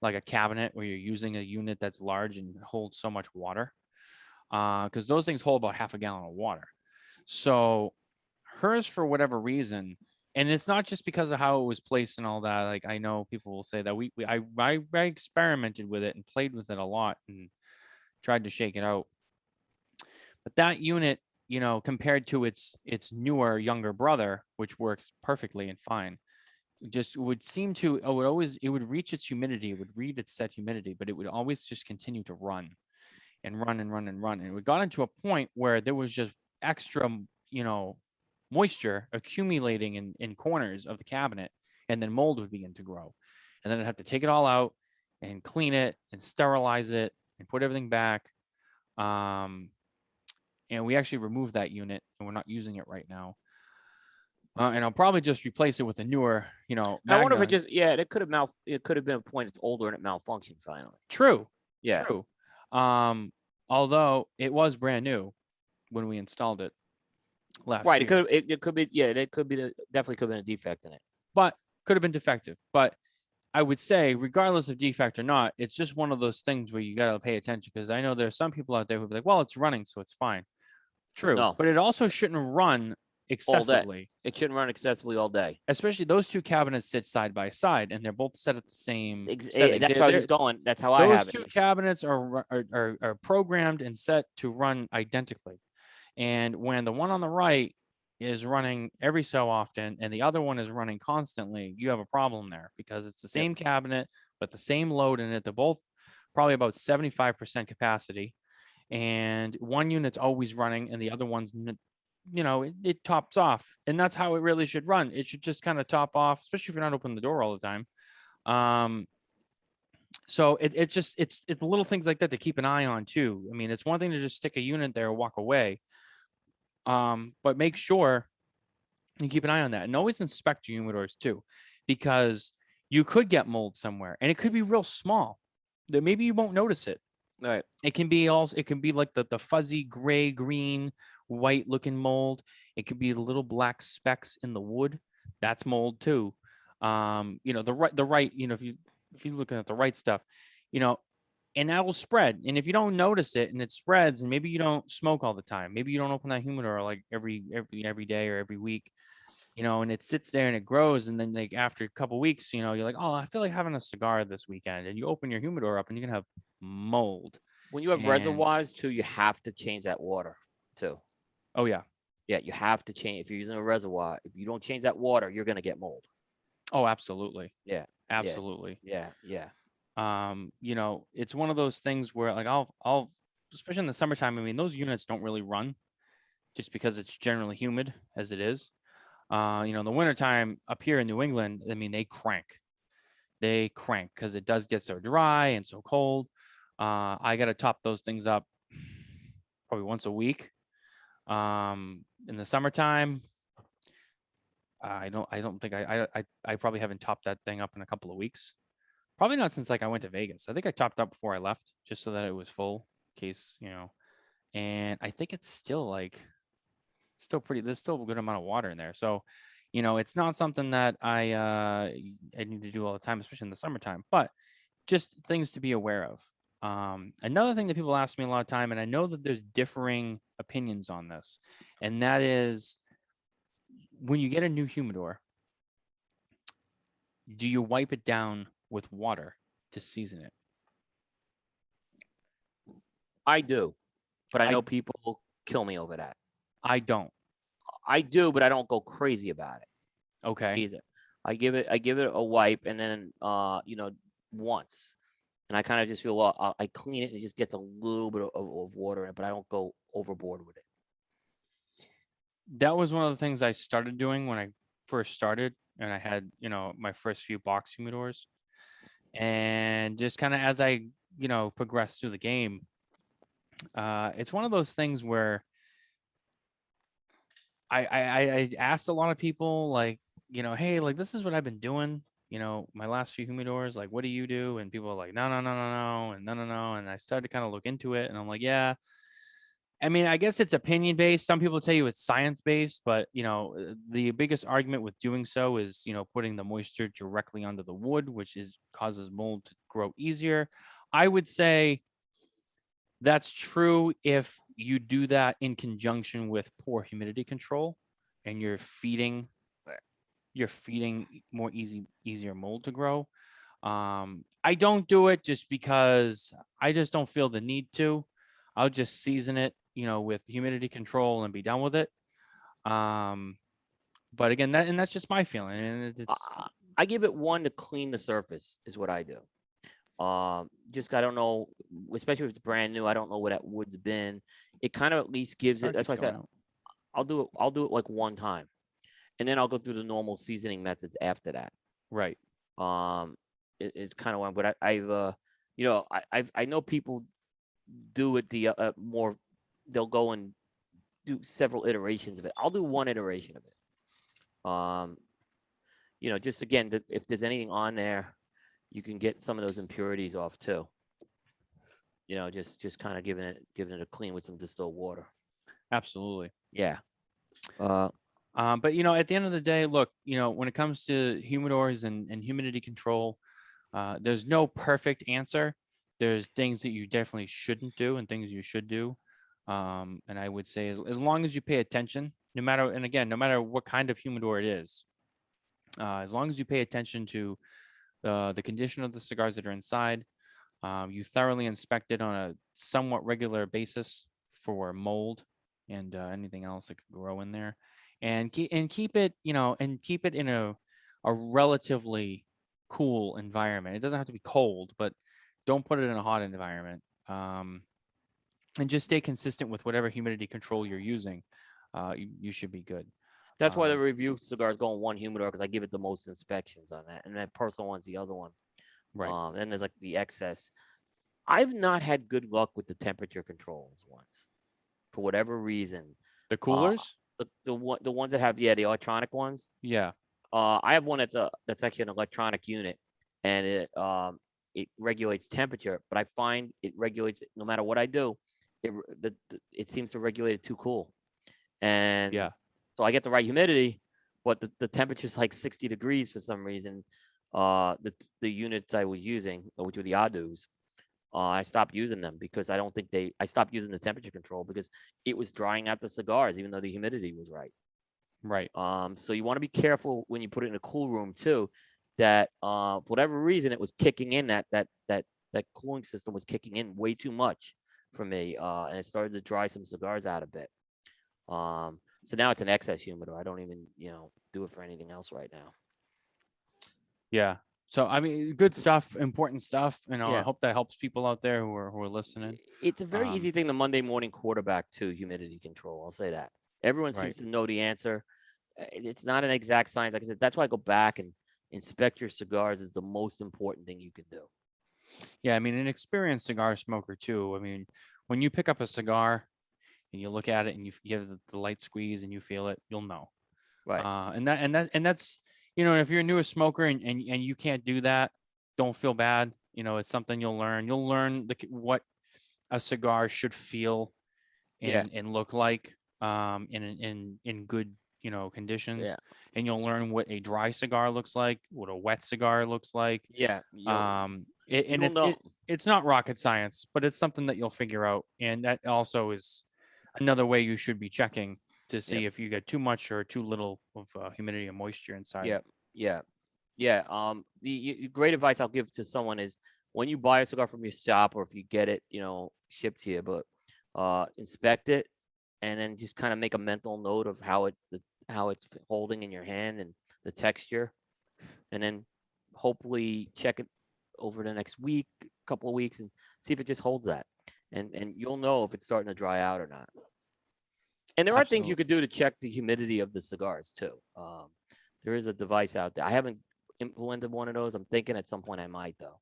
like a cabinet where you're using a unit that's large and holds so much water, because those things hold about half a gallon of water. So hers, for whatever reason, and it's not just because of how it was placed and all that. Like, I know people will say that I experimented with it and played with it a lot and tried to shake it out. But that unit, compared to its newer younger brother, which works perfectly and fine, just would seem to it would reach its humidity, it would read its set humidity, but it would always just continue to run and run and run and run. And it got into a point where there was just extra, moisture accumulating in corners of the cabinet, and then mold would begin to grow. And then I'd have to take it all out and clean it and sterilize it and put everything back. And we actually removed that unit and we're not using it right now. And I'll probably just replace it with a newer, I wonder if Magna. it just it could have been a point it's older and it malfunctioned finally. True. Yeah. True. Although it was brand new when we installed it last Right. year. It could be definitely could have been a defect in it. But could have been defective. But I would say, regardless of defect or not, it's just one of those things where you got to pay attention, because I know there's some people out there who be like, well, it's running, so it's fine. True. No. But it also shouldn't run excessively. It shouldn't run excessively all day. Especially those two cabinets sit side by side and they're both set at the same setting. That's how I was going. That's how I have it. Those two cabinets are programmed and set to run identically. And when the one on the right is running every so often and the other one is running constantly, you have a problem there, because it's the same cabinet but the same load in it. They're both probably about 75% capacity, and one unit's always running and the other one's it tops off. And that's how it really should run. It should just kind of top off, especially if you're not opening the door all the time. So it's the little things like that to keep an eye on too. I mean, it's one thing to just stick a unit there and walk away. But make sure you keep an eye on that, and always inspect your humidors too, because you could get mold somewhere and it could be real small that maybe you won't notice it. Right. It can be like the fuzzy gray, green, white looking mold. It could be the little black specks in the wood. That's mold too. The right, if you're looking at the right stuff, and that will spread. And if you don't notice it and it spreads, and maybe you don't smoke all the time, maybe you don't open that humidor like every day or every week, and it sits there and it grows. And then like after a couple weeks, you're like, oh, I feel like having a cigar this weekend. And you open your humidor up and you can have mold. When you have reservoirs too, you have to change that water too. Oh yeah. Yeah, you have to change. If you're using a reservoir, if you don't change that water, you're going to get mold. Oh, absolutely. Yeah. Absolutely. Yeah. It's one of those things where like I'll especially in the summertime, I mean, those units don't really run just because it's generally humid as it is. In the wintertime up here in New England, I mean, they crank because it does get so dry and so cold. I got to top those things up probably once a week. In the summertime, I don't think I probably haven't topped that thing up in a couple of weeks. Probably not since like I went to Vegas. I think I topped up before I left just so that it was full in case, and I think it's still there's still a good amount of water in there. So, it's not something that I need to do all the time, especially in the summertime, but just things to be aware of. Another thing that people ask me a lot of time, and I know that there's differing opinions on this, and that is when you get a new humidor, do you wipe it down with water to season it? I do, but I know people will kill me over that. I don't. I do, but I don't go crazy about it. Okay. Either. I give it a wipe, and then once, and I kind of just feel, well, I clean it and it just gets a little bit of water in it, but I don't go overboard with it. That was one of the things I started doing when I first started, and I had my first few box humidors, and just kind of as I progressed through the game, it's one of those things where I asked a lot of people, like, hey, like, this is what I've been doing, my last few humidors, like, what do you do? And people are like, no, no, no, no, no, and no, no, no. And I started to kind of look into it, and I'm like, yeah. I mean, I guess it's opinion based. Some people tell you it's science based, but the biggest argument with doing so is putting the moisture directly onto the wood, which is causes mold to grow easier. I would say that's true if you do that in conjunction with poor humidity control, and you're feeding more easier mold to grow. I don't do it just because I just don't feel the need to. I'll just season it, with humidity control and be done with it. Um, but again, that's just my feeling, and it's I give it one to clean the surface is what I do. Just I don't know, especially if it's brand new. I don't know where that wood's been. It kind of at least gives it. start That's why I keeps going said out. I'll do it. I'll do it like one time, and then I'll go through the normal seasoning methods after that. Right. It's kind of one. But I know people do it the more. They'll go and do several iterations of it. I'll do one iteration of it. Just again, if there's anything on there, you can get some of those impurities off too. Just kind of giving it a clean with some distilled water. Absolutely. Yeah. Uh, But at the end of the day, look, when it comes to humidors and humidity control, there's no perfect answer. There's things that you definitely shouldn't do and things you should do. And I would say as long as you pay attention, no matter what kind of humidor it is, as long as you pay attention to the condition of the cigars that are inside, you thoroughly inspect it on a somewhat regular basis for mold and anything else that could grow in there, and keep it, in a relatively cool environment. It doesn't have to be cold, but don't put it in a hot environment. And just stay consistent with whatever humidity control you're using. You should be good. that's why the Um, review cigars go in one humidor because I give it the most inspections on that, and then personal one's the other one. right. Then there's like the excess. I've not had good luck with the temperature controls once for whatever reason. The Uh, coolers. the ones that have the electronic ones. Yeah. I have one that's actually an electronic unit, and it regulates temperature, but I find it regulates it no matter what I do. It seems to regulate it too cool, and Yeah. so I get the right humidity, but the temperature is like 60 degrees for some reason. The units I was using, which were the Adus, I stopped using them because I don't think I stopped using the temperature control because it was drying out the cigars, even though the humidity was right. Right. So you want to be careful when you put it in a cool room too, that for whatever reason it was kicking in that cooling system was kicking in way too much for me, and it started to dry some cigars out a bit. So now it's an excess humidor. I don't even do it for anything else right now. Yeah. So I mean, good stuff, important stuff. I Yeah, hope that helps people out there who are listening. it's a very Um, easy thing. The Monday morning quarterback to humidity control. I'll say that everyone right. seems to know the answer. It's not an exact science. Like I said, that's why I go back and inspect your cigars is the most important thing you can do. Yeah. I mean, an experienced cigar smoker too. I mean, when you pick up a cigar and you look at it and you give it the light squeeze and you feel it, you'll know. Right. And that's if you're a newer smoker and you can't do that, don't feel bad. It's something you'll learn. You'll learn what a cigar should feel Yeah. and look like in good Yeah. conditions, and you'll learn what a dry cigar looks like, what a wet cigar looks like. Yeah. And You'll know. it's not rocket science, but it's something that you'll figure out, and that also is another way you should be checking to see Yep. if you get too much or too little of humidity and moisture inside. Yep. Yeah. Yeah. The great advice I'll give to someone is when you buy a cigar from your shop or if you get it, shipped to you, but inspect it and then just kind of make a mental note of how it's holding in your hand and the texture. and then hopefully check it over the next week, couple of weeks, and see if it just holds that. And you'll know if it's starting to dry out or not. And there are things you Absolutely. could do to check the humidity of the cigars too. There is a device out there. I haven't implemented one of those. I'm thinking at some point I might though.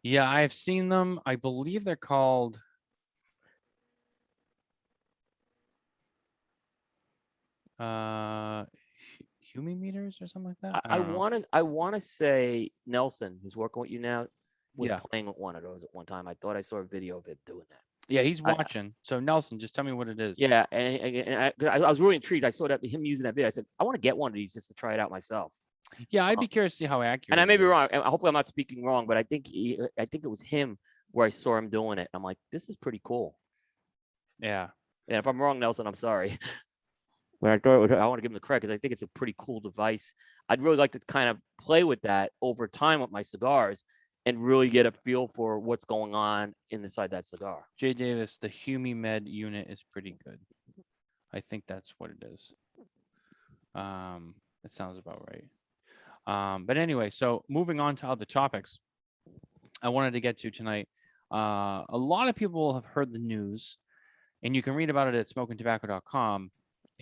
Yeah, I've seen them. I believe they're called humimeters or something like that. I I don't know. want to say Nelson, who's working with you now, was Yeah. playing with one of those at one time. I thought I saw a video of him doing that. Yeah, he's I, watching. So Nelson, just tell me what it is. yeah, I was really intrigued. I saw that him using that video. I said, I want to get one of these just to try it out myself. Yeah, I'd be curious to see how And I accurate may it be is. wrong. Hopefully, I'm not speaking wrong, but I think it was him where I saw him doing it. I'm like, this is pretty cool. Yeah. And if I'm wrong, Nelson, I'm sorry. When I thought I want to give him the credit because I think it's a pretty cool device. I'd really like to kind of play with that over time with my cigars and really get a feel for what's going on inside that cigar. Jay Davis, the HumiMed unit is pretty good. I think that's what it is. It sounds about right. But anyway, so moving on to other topics I wanted to get to tonight. A lot of people have heard the news, and you can read about it at smokingtobacco.com.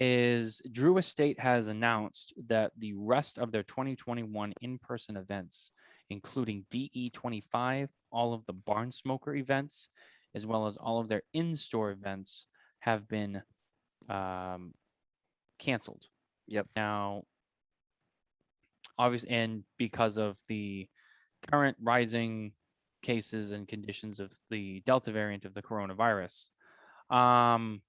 Is Drew Estate has announced that the rest of their 2021 in-person events, including DE25, all of the Barn Smoker events, as well as all of their in-store events, have been canceled. Yep. Now, obviously, and because of the current rising cases and conditions of the Delta variant of the coronavirus. Now,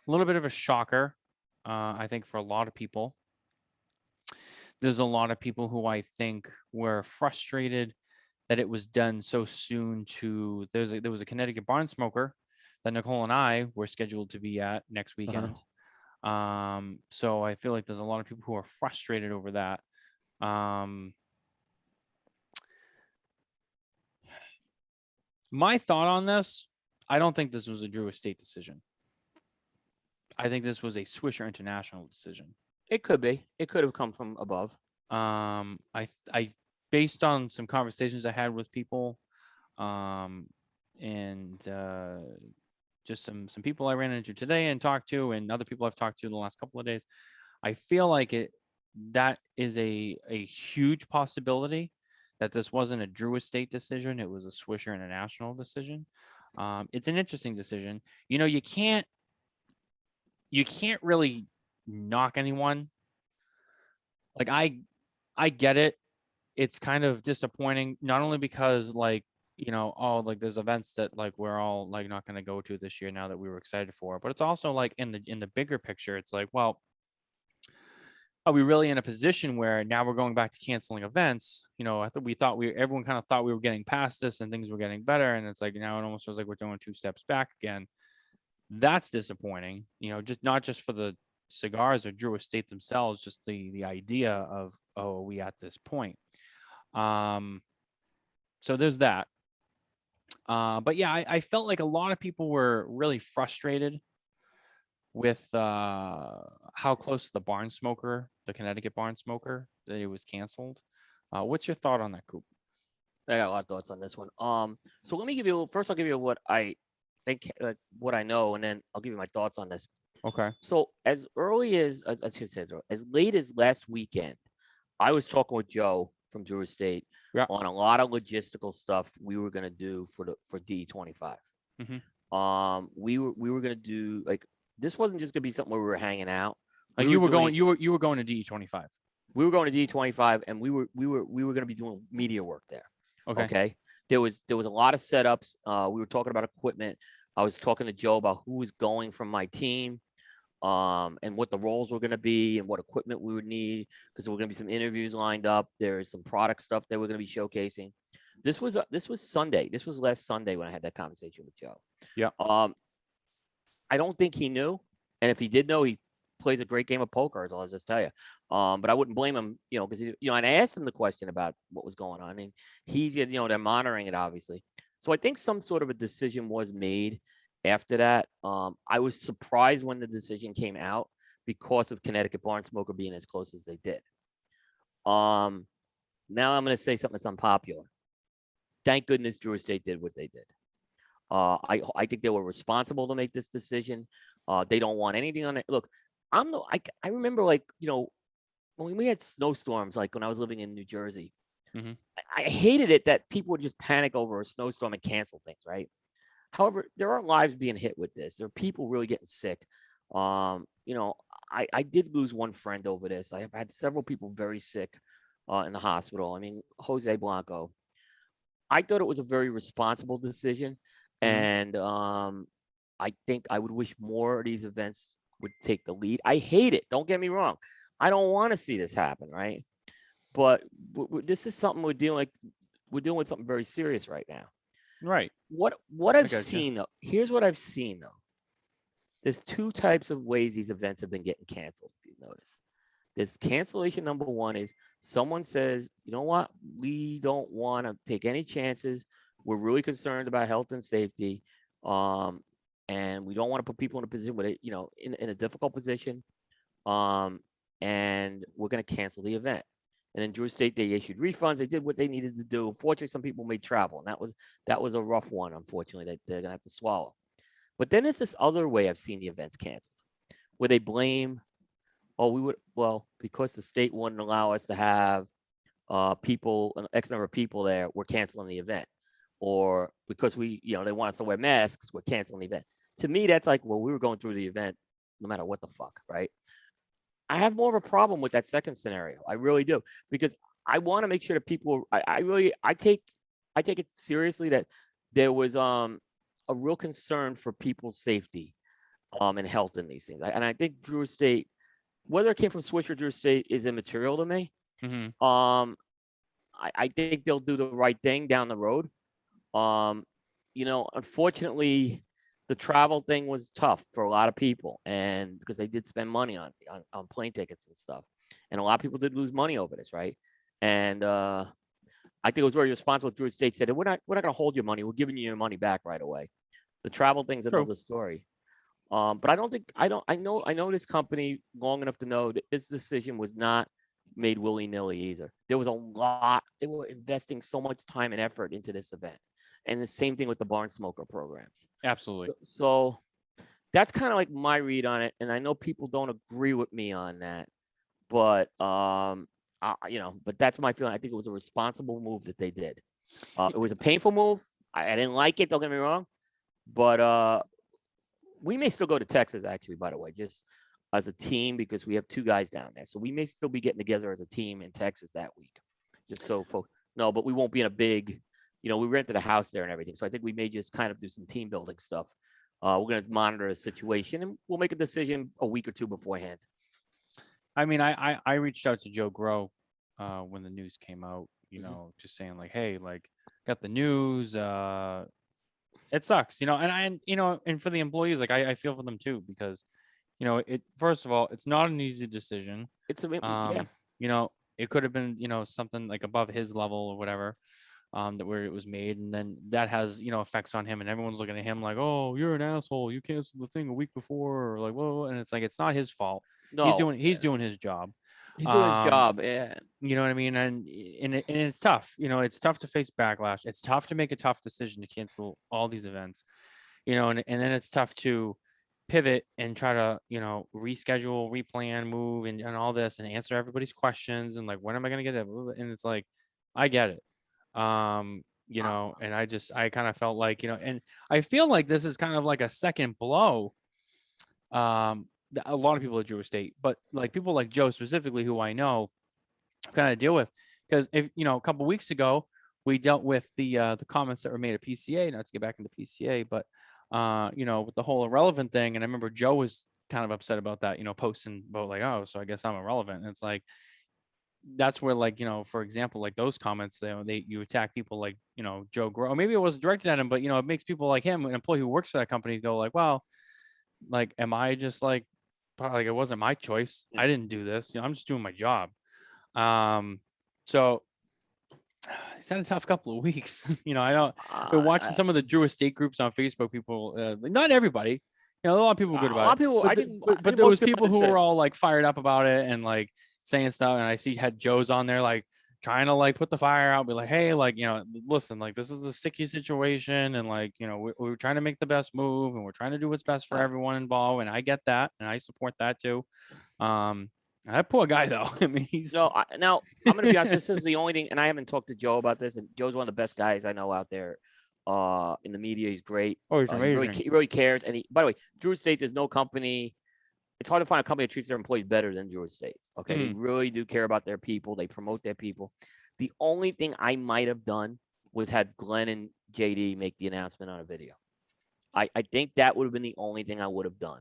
a little bit of a shocker, I think, for a lot of people. There's a lot of people who I think were frustrated that it was done so soon. There was a Connecticut barn smoker that Nicole and I were scheduled to be at next weekend. So I feel like there's a lot of people who are frustrated over that. My thought on this, I don't think this was a Drew Estate decision. I think this was a Swisher International decision. It could be. It could have come from above. I based on some conversations I had with people, and just some people I ran into today and talked to, and other people I've talked to in the last couple of days, I feel like that is a huge possibility that this wasn't a Drew Estate decision. It was a Swisher International decision. It's an interesting decision. You know, you can't really knock anyone. Like I get it. It's kind of disappointing, not only because like, you know, oh, like there's events that like we're all like not going to go to this year now that we were excited for, but it's also like in the bigger picture, it's like, well, are we really in a position where now we're going back to canceling events? You know, everyone kind of thought we were getting past this and things were getting better. And it's like, now it almost feels like we're doing 2 steps back again. That's disappointing, you know, just not just for the cigars or Drew Estate themselves, just the idea of, oh, are we at this point? So there's that. But yeah, I felt like a lot of people were really frustrated with how close to the barn smoker, the Connecticut barn smoker, that it was canceled. What's your thought on that, Coop? I got a lot of thoughts on this one. So let me give you first. I'll give you what I think, what I know, and then I'll give you my thoughts on this. Okay. So as early as he says, as late as last weekend, I was talking with Joe from Drew Estate on a lot of logistical stuff we were gonna do for D25. We were gonna do like this wasn't just gonna be something where we were hanging out. Like you were going to DE25. We were going to D25, and we were gonna be doing media work there. Okay. There was a lot of setups. We were talking about equipment. I was talking to Joe about who was going from my team, and what the roles were going to be and what equipment we would need, because there were going to be some interviews lined up. There is some product stuff that we're going to be showcasing. This was Sunday. This was last Sunday when I had that conversation with Joe. Yeah. I don't think he knew, and if he did know, he plays a great game of poker. I'll just tell you. But I wouldn't blame him, you know, because and I asked him the question about what was going on, and he, they're monitoring it obviously. So I think some sort of a decision was made after that. I was surprised when the decision came out because of Connecticut Barn Smoker being as close as they did. Now I'm going to say something that's unpopular. Thank goodness Drew Estate did what they did. I think they were responsible to make this decision. They don't want anything on it. Look, I remember, like, when we had snowstorms, like when I was living in New Jersey, I hated it that people would just panic over a snowstorm and cancel things, right? However, there are lives being hit with this. There are people really getting sick. I did lose one friend over this. I have had several people very sick in the hospital. I mean, Jose Blanco. I thought it was a very responsible decision, and I think I would wish more of these events would take the lead. I hate it. Don't get me wrong. I don't want to see this happen, right? But this is something we're dealing with something very serious right now. Right. What I've seen though, here's what I've seen though. There's two types of ways these events have been getting canceled, if you notice. This cancellation number one is someone says, you know what, we don't want to take any chances. We're really concerned about health and safety. And we don't want to put people in a position where they, in a difficult position. And we're going to cancel the event. And then Drew Estate, they issued refunds. They did what they needed to do. Unfortunately, some people made travel, and that was a rough one, unfortunately, that they're going to have to swallow. But then there's this other way I've seen the events canceled, where they blame, because the state wouldn't allow us to have people, an X number of people there, we're canceling the event. Or because they want us to wear masks, we're canceling the event. To me, that's like, well, we were going through the event no matter what the fuck, right? I have more of a problem with that second scenario. I really do, because I want to make sure that people. I take it seriously that there was a real concern for people's safety, and health in these things. And I think Drew Estate, whether it came from Swish or Drew Estate, is immaterial to me. I think they'll do the right thing down the road. Unfortunately, the travel thing was tough for a lot of people, and because they did spend money on plane tickets and stuff, and a lot of people did lose money over this, right? And I think it was very responsible. Drew Estate said, we're not going to hold your money. We're giving you your money back right away. The travel thing's another story. But I know this company long enough to know that this decision was not made willy-nilly either. There was a lot. They were investing so much time and effort into this event. And the same thing with the barn smoker programs. Absolutely. So that's kind of like my read on it. And I know people don't agree with me on that, but but that's my feeling. I think it was a responsible move that they did. It was a painful move. I didn't like it. Don't get me wrong, but we may still go to Texas, actually, by the way, just as a team, because we have two guys down there. So we may still be getting together as a team in Texas that week. Just so folks know, but we won't be in a big. We rented a house there and everything. So I think we may just kind of do some team building stuff. We're going to monitor the situation, and we'll make a decision a week or two beforehand. I mean, I reached out to Joe Grow when the news came out, just saying like, hey, like, got the news. It sucks, and for the employees, like, I feel for them too, because, first of all, it's not an easy decision. It's it could have been, something like above his level or whatever. That where it was made, and then that has effects on him, and everyone's looking at him like, oh, you're an asshole, you canceled the thing a week before, or like, whoa, and it's like, it's not his fault. No, he's doing his job. He's doing his job. Yeah, you know what I mean. And it's tough. It's tough to face backlash. It's tough to make a tough decision to cancel all these events. And then it's tough to pivot and try to reschedule, replan, move, and all this, and answer everybody's questions, and like, when am I going to get it? And it's like, I get it. And I kind of felt like, and I feel like this is kind of like a second blow. A lot of people at Drew Estate, but like people like Joe specifically, who I know, kind of deal with, because if a couple weeks ago we dealt with the comments that were made at PCA, not to get back into PCA, but with the whole irrelevant thing, and I remember Joe was kind of upset about that, posting about like, oh, so I guess I'm irrelevant, and it's like, that's where, like, for example, like those comments, you attack people like, Joe Grow. Maybe it wasn't directed at him, but it makes people like him, an employee who works for that company, go like, well, like, am I just like it wasn't my choice. I didn't do this. I'm just doing my job. So it's had a tough couple of weeks. I know we're watching some of the Drew Estate groups on Facebook. People, not everybody, You know, a lot of people were good A about lot it. of people, But, I th- think, I but think there was most people people who were understood. all like fired up about it and like saying stuff. And I see had Joe's on there like trying to like put the fire out, be like, hey, like, you know, listen, like this is a sticky situation. And like, you know, we're trying to make the best move and we're trying to do what's best for everyone involved. And I get that. And I support that too. Um, that poor guy though. I mean, he's No, now I'm going to be honest. This is the only thing, and I haven't talked to Joe about this. And Joe's one of the best guys I know out there. In the media, he's great. always He amazing. really cares. And by the way, Drew Estate, there's no company. It's hard to find a company that treats their employees better than Drew Estate. Okay, they Mm, really do care about their people. They promote their people. The only thing I might have done was had Glenn and JD make the announcement on a video. I think that would have been the only thing I would have done.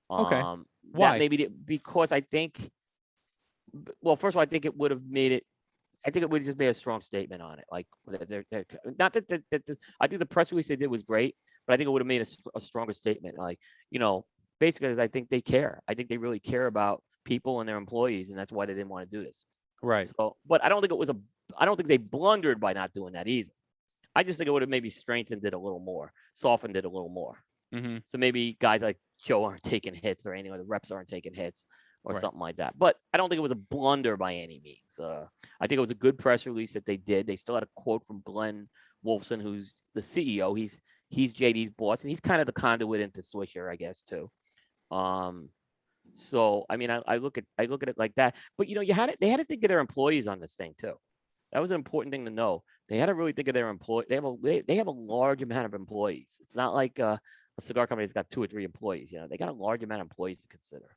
okay. That Why? maybe because I think, well, first of all, I think it would have made it. I think it would have just made a strong statement on it. Like, not that I think the press release they did was great, but I think it would have made a stronger statement. Like, you know, basically, I think they care. I think they really care about people and their employees, and that's why they didn't want to do this. Right. So, but I don't think it was a. I don't think they blundered by not doing that either. I just think it would have maybe strengthened it a little more, softened it a little more. Mm-hmm. So maybe guys like Joe aren't taking hits or anything, or the reps aren't taking hits or Right. something like that. But I don't think it was a blunder by any means. I think it was a good press release that they did. They still had a quote from Glenn Wolfson, who's the CEO. He's JD's boss, and he's kind of the conduit into Swisher, I guess, too. Um, so I mean, I look at it like that. But you know, they had to think of their employees on this thing too. That was an important thing to know. They had to really think of their employee. They have a large amount of employees. It's not like a cigar company that's got 2 or 3 employees. You know, they got a large amount of employees to consider.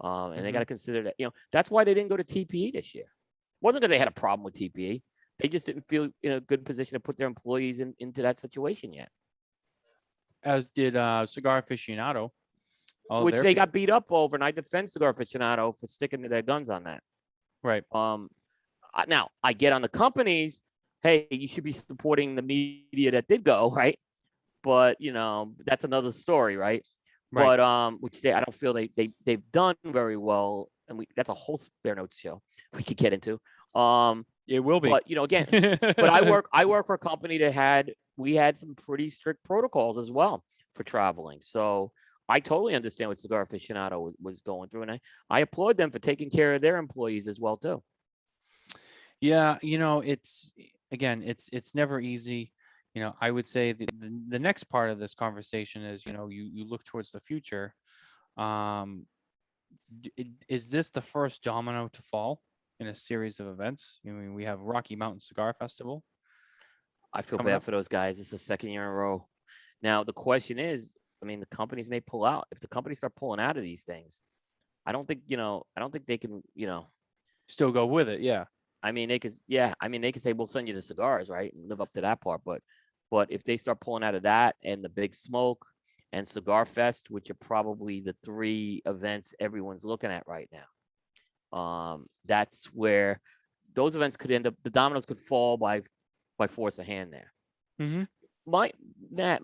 And they Mm-hmm. got to consider that. You know, that's why they didn't go to TPE this year. It wasn't because they had a problem with TPE. They just didn't feel in a good position to put their employees into that situation yet. As did Cigar Aficionado. All Which their they people. got beat up over, and I defend Cigar Aficionado for sticking to their guns on that. Right. Now I get on the companies. Hey, you should be supporting the media that did go, right? But you know, that's another story, right? Right. But which I don't feel they've done very well, and that's a whole spare notes show we could get into. It will be. But you know, again, but I work for a company that we had some pretty strict protocols as well for traveling. So I totally understand what Cigar Aficionado was going through, and I applaud them for taking care of their employees as well too. Yeah, you know, it's never easy. You know, I would say the next part of this conversation is, you know, you look towards the future. Um, is this the first domino to fall in a series of events? I mean, we have Rocky Mountain Cigar Festival I feel coming bad up. for those guys. It's the second year in a row. Now the question is, I mean, the companies may pull out. If the companies start pulling out of these things, I don't think they can, Still go with it, yeah. I mean, they could, yeah, I mean, they could say we'll send you the cigars, right, and live up to that part. But if they start pulling out of that and the Big Smoke and Cigar Fest, which are probably the 3 events everyone's looking at right now, that's where those events could end up. The dominoes could fall by force of hand there. Mm-hmm.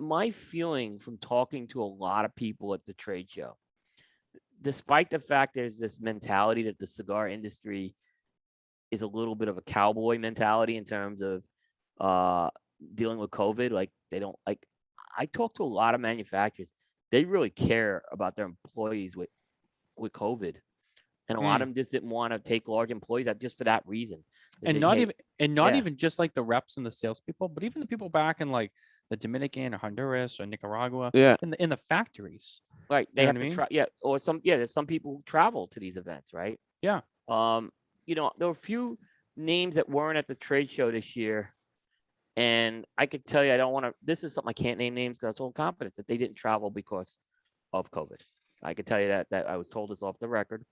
My feeling from talking to a lot of people at the trade show, despite the fact there's this mentality that the cigar industry is a little bit of a cowboy mentality in terms of uh, dealing with COVID. Like they don't like. I talk to a lot of manufacturers. They really care about their employees with COVID, and a lot Mm. of them just didn't want to take large employees out just for that reason. And not Hey, even and not yeah, even just like the reps and the salespeople, but even the people back in like the Dominican or Honduras or Nicaragua yeah, in the factories. right. You They know have what I to mean? try. Yeah, or there's some people who travel to these events, right? Yeah. Um, there were a few names that weren't at the trade show this year. And I could tell you, I don't want to. This is something I can't name names because I was so confident that they didn't travel because of COVID. I could tell you that I was told this off the record,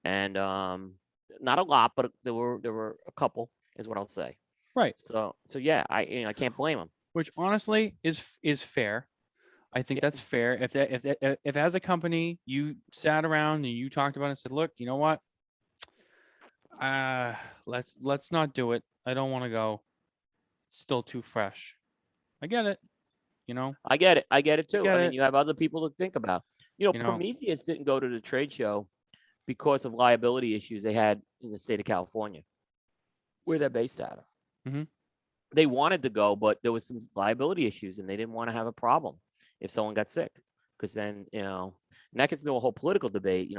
and not a lot, but there were a couple, is what I'll say. Right. So yeah, I can't blame them. Which honestly is fair. I think Yeah, that's fair. If as a company you sat around and you talked about it and said, look, you know what? Uh let's not do it. I don't want to go. Still too fresh. I get it. You know, I get it. I get it I too. get I mean, it. you have other people to think about. You know, Prometheus didn't go to the trade show because of liability issues they had in the state of California, where they're based out of. hmm They wanted to go, but there was some liability issues, and they didn't want to have a problem if someone got sick. because then and that gets into a whole political debate.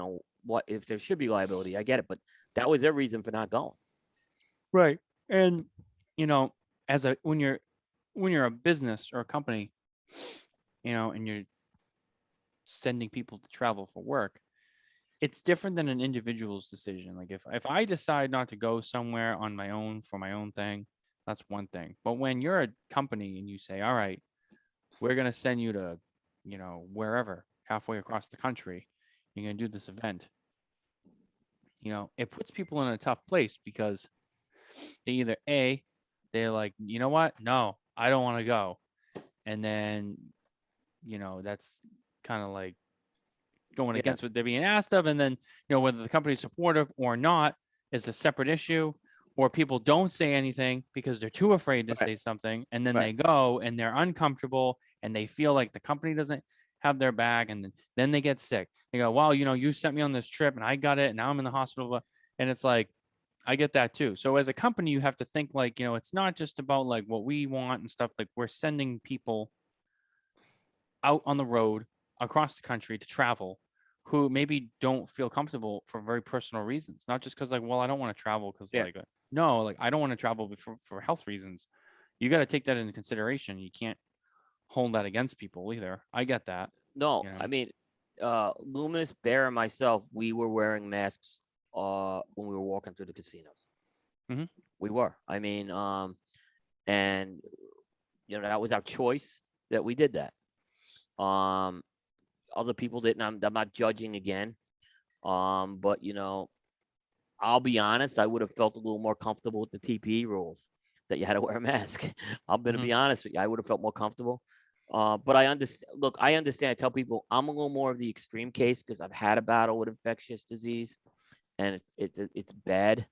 What if there should be liability? I get it, but that was their reason for not going. Right. And as a when you're a business or a company, and you're sending people to travel for work, it's different than an individual's decision. Like if I decide not to go somewhere on my own for my own thing, that's one thing. But when you're a company and you say, all right, we're going to send you to, wherever, halfway across the country, you're going to do this event, it puts people in a tough place because they either they're like, you know what? No, I don't want to go. And then, that's kind of like going Yeah, against what they're being asked of. And then, whether the company's supportive or not is a separate issue, or people don't say anything because they're too afraid to right, say something. And then right. they go and they're uncomfortable and they feel like the company doesn't have their back. And then they get sick. They go, well, you sent me on this trip and I got it. And now I'm in the hospital. And it's like, I get that too. So as a company, you have to think like, it's not just about like what we want and stuff. Like we're sending people out on the road across the country to travel who maybe don't feel comfortable for very personal reasons, not just because like, well, I don't want to travel because Yeah. like, no, like I don't want to travel for health reasons. You got to take that into consideration. You can't hold that against people either. I get that. No, I mean, Luminous, Bear, and myself, we were wearing masks when we were walking through the casinos. Mm-hmm. We were. I mean, and that was our choice that we did that. Other people didn't. I'm not judging again. But I'll be honest, I would have felt a little more comfortable with the TPE rules that you had to wear a mask. I'm gonna Mm-hmm. be honest with you. I would have felt more comfortable. But I understand. Look, I understand. I tell people I'm a little more of the extreme case because I've had a battle with infectious disease, and it's bad,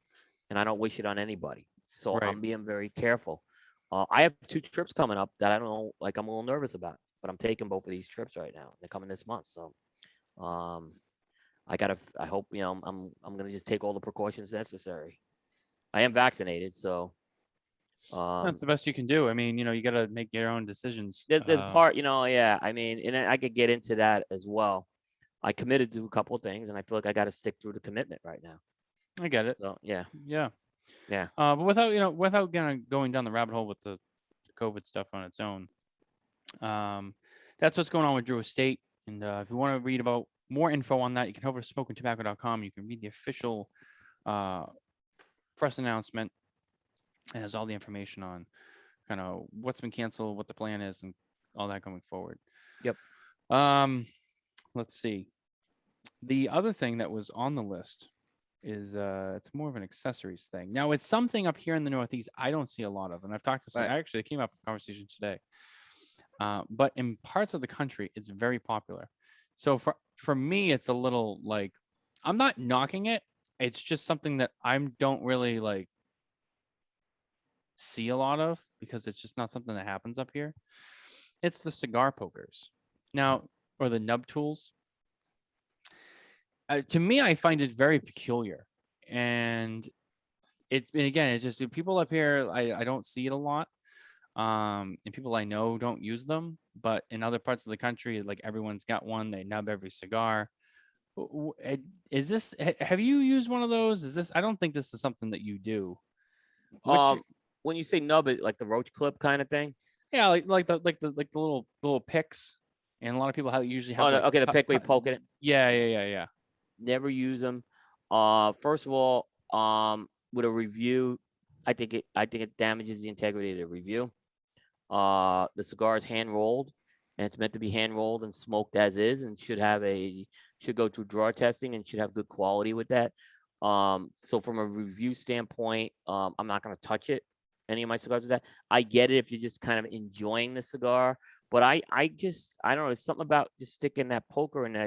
and I don't wish it on anybody. So Right. I'm being very careful. I have 2 trips coming up that I don't know. Like I'm a little nervous about, but I'm taking both of these trips right now. They're coming this month, so um, I hope I'm gonna just take all the precautions necessary. I am vaccinated, so That's the best you can do. I mean, you got to make your own decisions. there's part, yeah. I mean, and I could get into that as well. I committed to a couple of things, and I feel like I got to stick through the commitment right now. I get it. So yeah, Yeah. yeah. But without going down the rabbit hole with the COVID stuff on its own, that's what's going on with Drew Estate. And if you want to read about more info on that, you can head over to smokintabacco.com. You can read the official press announcement. It has all the information on kind of what's been canceled, what the plan is, and all that going forward. Yep. Let's see. The other thing that was on the list is it's more of an accessories thing. Now it's something up here in the Northeast I don't see a lot of, and I've talked to some. Right. Actually, it came up in conversation today. But in parts of the country, it's very popular. So for me, it's a little like I'm not knocking it. It's just something that I don't really like see a lot of because it's just not something that happens up here. It's the cigar pokers now, or the nub tools. To me, I find it very peculiar, and it's just people up here. I don't see it a lot. And people I know don't use them, but in other parts of the country, like everyone's got one. They nub every cigar. Is this? Have you used one of those? Is this? I don't think this is something that you do. Which, When you say nub, it like the roach clip kind of thing. yeah, like the little picks, and a lot of people usually have like Okay, the pick where you poke it. Yeah. Never use them. First of all, with a review, I think it damages the integrity of the review. The cigar is hand rolled, and it's meant to be hand rolled and smoked as is, and should go through drawer testing and should have good quality with that. So from a review standpoint, I'm not going to touch it. Any of my cigars with that. I get it if you're just kind of enjoying the cigar, but I don't know. There's something about just sticking that poker in there.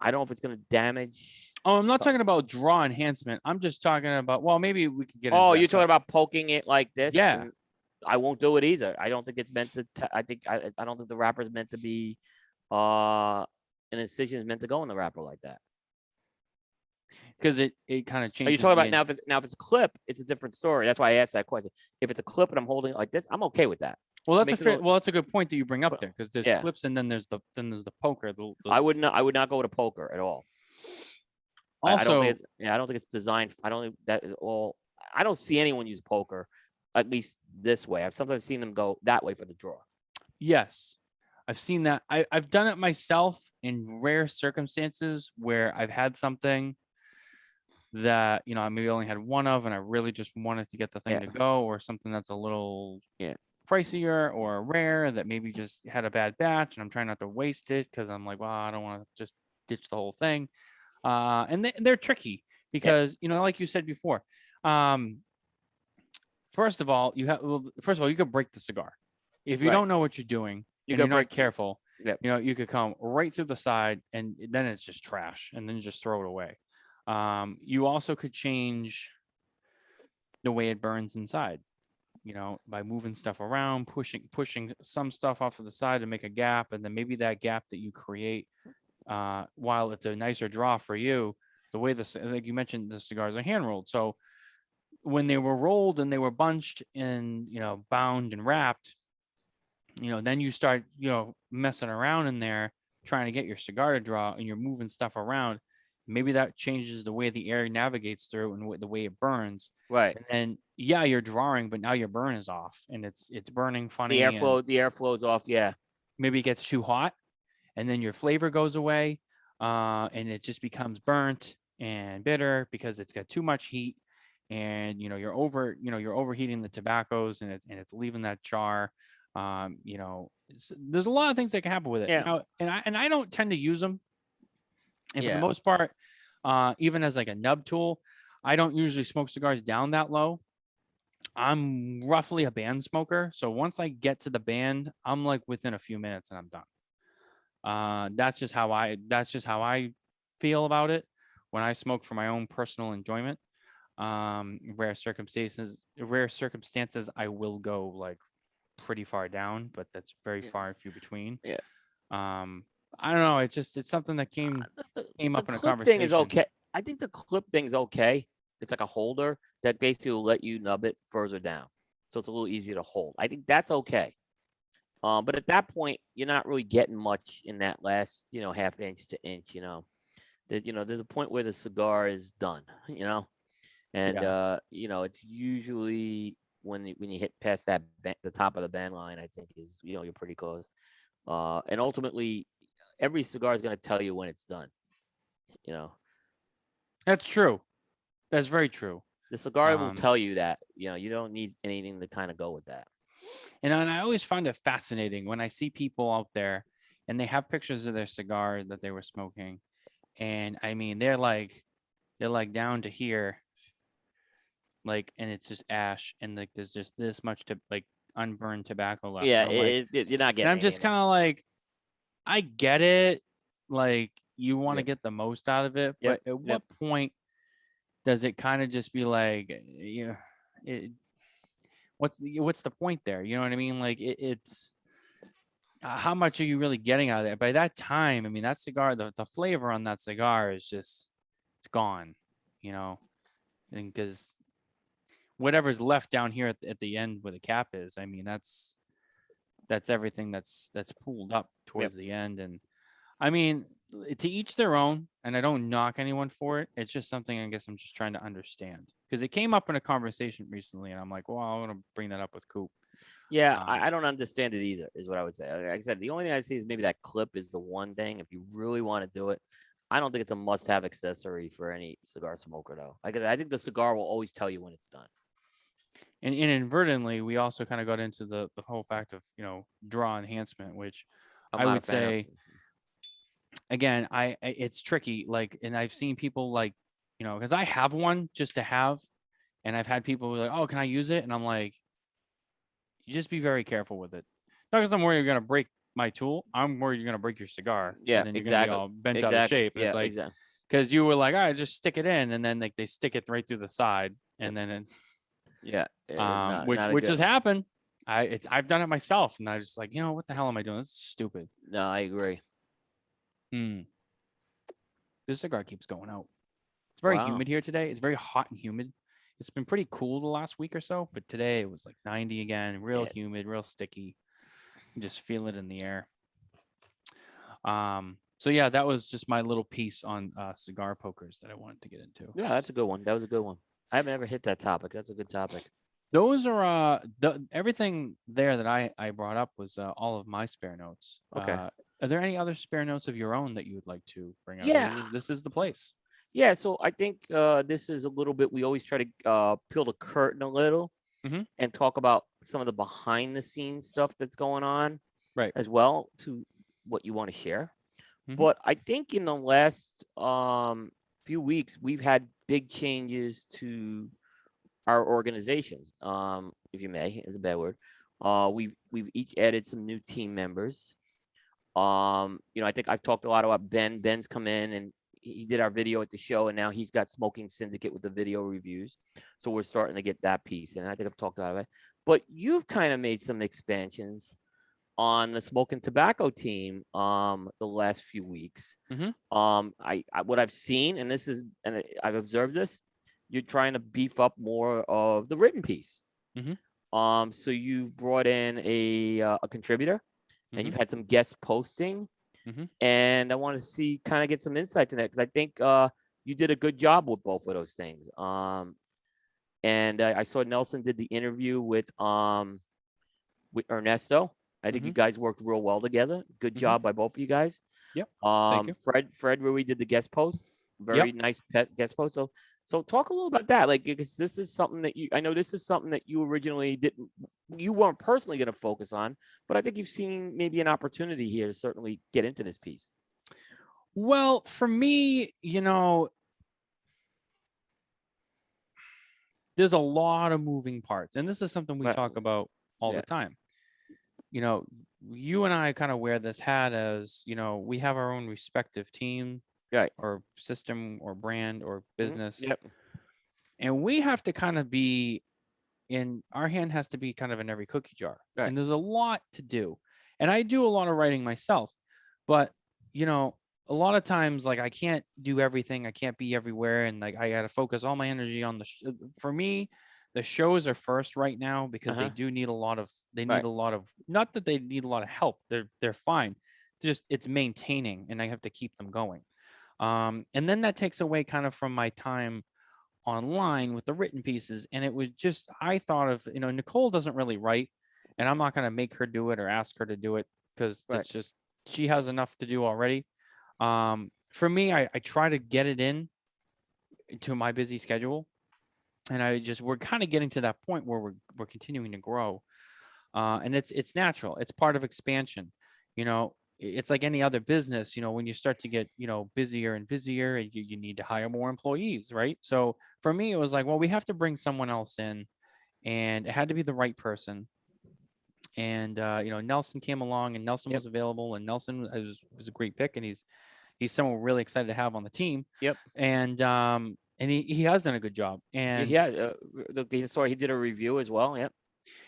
I don't know if it's gonna damage. Oh, I'm not talking about draw enhancement. I'm just talking about. Well, maybe we could get into Oh, that. you're talking about poking it like this? Yeah. I won't do it either. I don't think it's meant to. I don't think the wrapper is meant to be. An incision is meant to go in the wrapper like that. because it kind of Are you changes. talking about now? If it's a clip, it's a different story. That's why I asked that question. If it's a clip and I'm holding it like this, I'm okay with that. Well, It that's a makes it fair, look- well, that's a good point that you bring up but- there, because there's yeah. clips and then there's the poker. I would not. I would not go with a poker at all. I don't Also, think. I don't think it's designed. I don't think that is all. I don't see anyone use poker, at least this way. I've sometimes seen them go that way for the draw. yes, I've seen that. I've done it myself in rare circumstances where I've had something that, you know, I maybe only had one of, and I really just wanted to get the thing Yeah. to go, or something that's a little Yeah. pricier or rare that maybe just had a bad batch, and I'm trying not to waste it because I'm like, well, I don't want to just ditch the whole thing. And they're tricky because, you know, like you said before, first of all, you could break the cigar if you Right. don't know what you're doing You and go you're not break. careful. Yep. You know, you could come right through the side, and then it's just trash, and then you just throw it away. You also could change the way it burns inside, you know, by moving stuff around, pushing some stuff off to the side to make a gap, and then maybe that gap that you create, while it's a nicer draw for you, the way like you mentioned, the cigars are hand rolled, so when they were rolled and they were bunched and, you know, bound and wrapped, you know, then you start, you know, messing around in there trying to get your cigar to draw, and you're moving stuff around. Maybe that changes the way the air navigates through and the way it burns. Right. And then, yeah, you're drawing, but now your burn is off, and it's burning funny. The And air flows off. Yeah. maybe it gets too hot, and then your flavor goes away, and it just becomes burnt and bitter because it's got too much heat. And, you know, you're overheating the tobaccos, and it's leaving that char. You know, there's a lot of things that can happen with it. Yeah. Now, and I don't tend to use them. And for the Yeah. most part, even as like a nub tool, I don't usually smoke cigars down that low. I'm roughly a band smoker, so once I get to the band, I'm like within a few minutes and I'm done. That's just how I feel about it when I smoke for my own personal enjoyment. Rare circumstances, I will go like pretty far down, but that's very Yeah. far and few between. Yeah. I don't know. It's something that came The up in a clip thing is conversation. okay. I think the clip thing's okay. It's like a holder that basically will let you nub it further down, so it's a little easier to hold. I think that's okay. But at that point, you're not really getting much in that last, half inch to inch. There's a point where the cigar is done. And it's usually when you hit past the top of the band line, I think is you're pretty close. And ultimately, every cigar is going to tell you when it's done. That's true. That's very true. The cigar will tell you that. You don't need anything to kind of go with that. And I always find it fascinating when I see people out there and they have pictures of their cigar that they were smoking, and I mean they're like down to here, like, and it's just ash, and like there's just this much to like unburned tobacco left. Yeah, Like, you're not getting. and I'm just kind of like, I get it, like you want to get the most out of it, but at what point does it kind of just be like, what's the point there? You know what I mean? Like it's how much are you really getting out of it? By that time, I mean, that cigar, the flavor on that cigar is just, it's gone, and because whatever's left down here at the end where the cap is, I mean, that's everything that's pulled up towards the end. And I mean, to each their own, and I don't knock anyone for it. It's just something I guess I'm just trying to understand, because it came up in a conversation recently, and I'm like, well, I want to bring that up with Coop. Yeah, I don't understand it either, is what I would say. Like I said, the only thing I see is maybe that clip is the one thing. If you really want to do it, I don't think it's a must-have accessory for any cigar smoker, though. I think the cigar will always tell you when it's done. And inadvertently, we also kind of got into the whole fact of, draw enhancement, which I would say, again, it's tricky. Like, and I've seen people like, because I have one just to have, and I've had people like, oh, can I use it? And I'm like, you just be very careful with it. Not because I'm worried you're gonna break my tool. I'm worried you're gonna break your cigar. Yeah, and then you're exactly. gonna be all bent out of shape. And it's like, exactly. Because you were like, all right, just stick it in, and then like they stick it right through the side, and then it's which has happened. I've done it myself, and I just like, what the hell am I doing? This is stupid. No, I agree. This cigar keeps going out. It's very Wow. humid here today. It's very hot and humid. It's been pretty cool the last week or so, but today it was like 90 again, real Yeah. humid, real sticky. You just feel it in the air. So yeah, that was just my little piece on cigar pokers that I wanted to get into. Yeah, that's a good one. That was a good one. I haven't ever hit that topic. That's a good topic. Those are everything there that I brought up was all of my spare notes. Okay. Are there any other spare notes of your own that you would like to bring up? Yeah. This is the place. Yeah. So I think this is a little bit. We always try to peel the curtain a little Mhm. and talk about some of the behind the scenes stuff that's going on Right. as well to what you want to share. Mhm. But I think in the last few weeks we've had big changes to our organizations. If you may, is a bad word. We've each added some new team members. I think I've talked a lot about Ben. Ben's come in and he did our video at the show, and now he's got Smoking Syndicate with the video reviews. So we're starting to get that piece, and I think I've talked about it. But you've kind of made some expansions on the Smoking Tobacco team the last few weeks. Mhm. I what I've seen, and this is, and I've observed this, you're trying to beef up more of the written piece. Mhm. So you brought in a contributor, and Mhm. you've had some guest posting, Mhm. and I want to see kind of get some insights in that because I think you did a good job with both of those things. And I saw Nelson did the interview with Ernesto. I think you Mhm. guys worked real well together. Good Mhm. job by both of you guys. Yep. Thank you. Fred Rui did the guest post. Yep. Very nice pet guest post. So talk a little about that. Like, because this is something that I know this is something that you originally didn't, you weren't personally going to focus on, but I think you've seen maybe an opportunity here to certainly get into this piece. Well, for me, there's a lot of moving parts, and this is something we But talk about all yeah, the time. You know, you and I kind of wear this hat as, we have our own respective team right. or system or brand or business, Yep. and we have to kind of be in our hand has to be kind of in every cookie jar. Right. And there's a lot to do. And I do a lot of writing myself, but you know, a lot of times like I can't do everything. I can't be everywhere and like I got to focus all my energy on for me, the shows are first right now because Uh they huh. do need Right. a lot of not that they need a lot of help. They're fine. Just it's maintaining and I have to keep them going. And then that takes away kind of from my time online with the written pieces. And it was just, I thought of, Nicole doesn't really write, and I'm not going to make her do it or ask her to do it because Right. it's just, she has enough to do already. For me, I try to get it in to my busy schedule. And we're kind of getting to that point where we're continuing to grow. And it's natural. It's part of expansion. It's like any other business. When you start to get busier and busier, and you need to hire more employees, right? So for me, it was like, well, we have to bring someone else in, and it had to be the right person. And Nelson came along, and Nelson Yep. was available, and Nelson was a great pick, and he's someone we're really excited to have on the team, Yep. and he has done a good job, Yeah. and Yeah. Sorry, he did a review as well. Yep.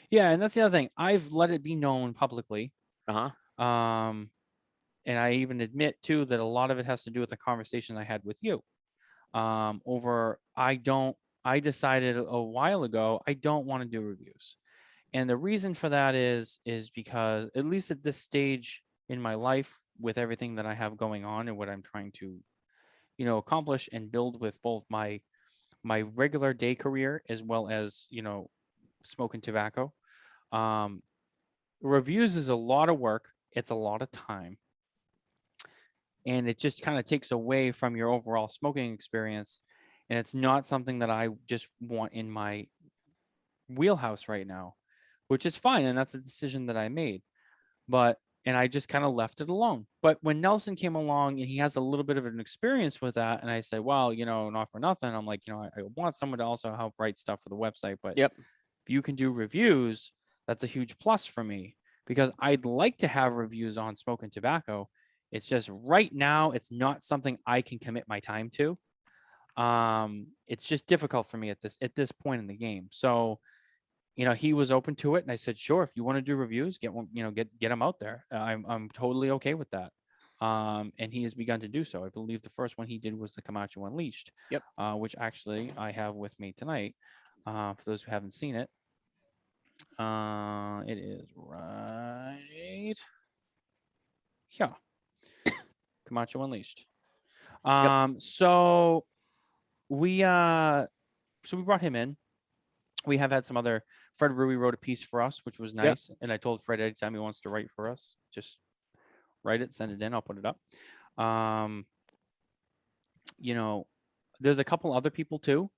yeah, and that's the other thing. I've let it be known publicly. Uh huh. Um, and I even admit too that a lot of it has to do with the conversation I had with you. Over I decided a while ago I don't want to do reviews. And the reason for that is because at least at this stage in my life with everything that I have going on and what I'm trying to, accomplish and build with both my regular day career as well as, smoking tobacco. Um, Reviews is a lot of work. It's a lot of time and it just kind of takes away from your overall smoking experience. And it's not something that I just want in my wheelhouse right now, which is fine. And that's a decision that I made. And I just kind of left it alone. But when Nelson came along and he has a little bit of an experience with that, and I said, well, not for nothing. I'm like, I want someone to also help write stuff for the website. But Yep. if you can do reviews, that's a huge plus for me because I'd like to have reviews on Smoking Tobacco. It's just right now, it's not something I can commit my time to. It's just difficult for me at this point in the game. So, he was open to it, and I said, sure, if you want to do reviews, get one, get them out there. I'm totally okay with that. and he has begun to do so. I believe the first one he did was the Camacho Unleashed, Yep. which actually I have with me tonight. For those who haven't seen it, it is right here, Camacho Unleashed. Yep. So we brought him in. We have had some other. Fred Rui wrote a piece for us, which was Yep. nice. And I told Fred anytime he wants to write for us, just write it, send it in. I'll put it up. Um, there's a couple other people too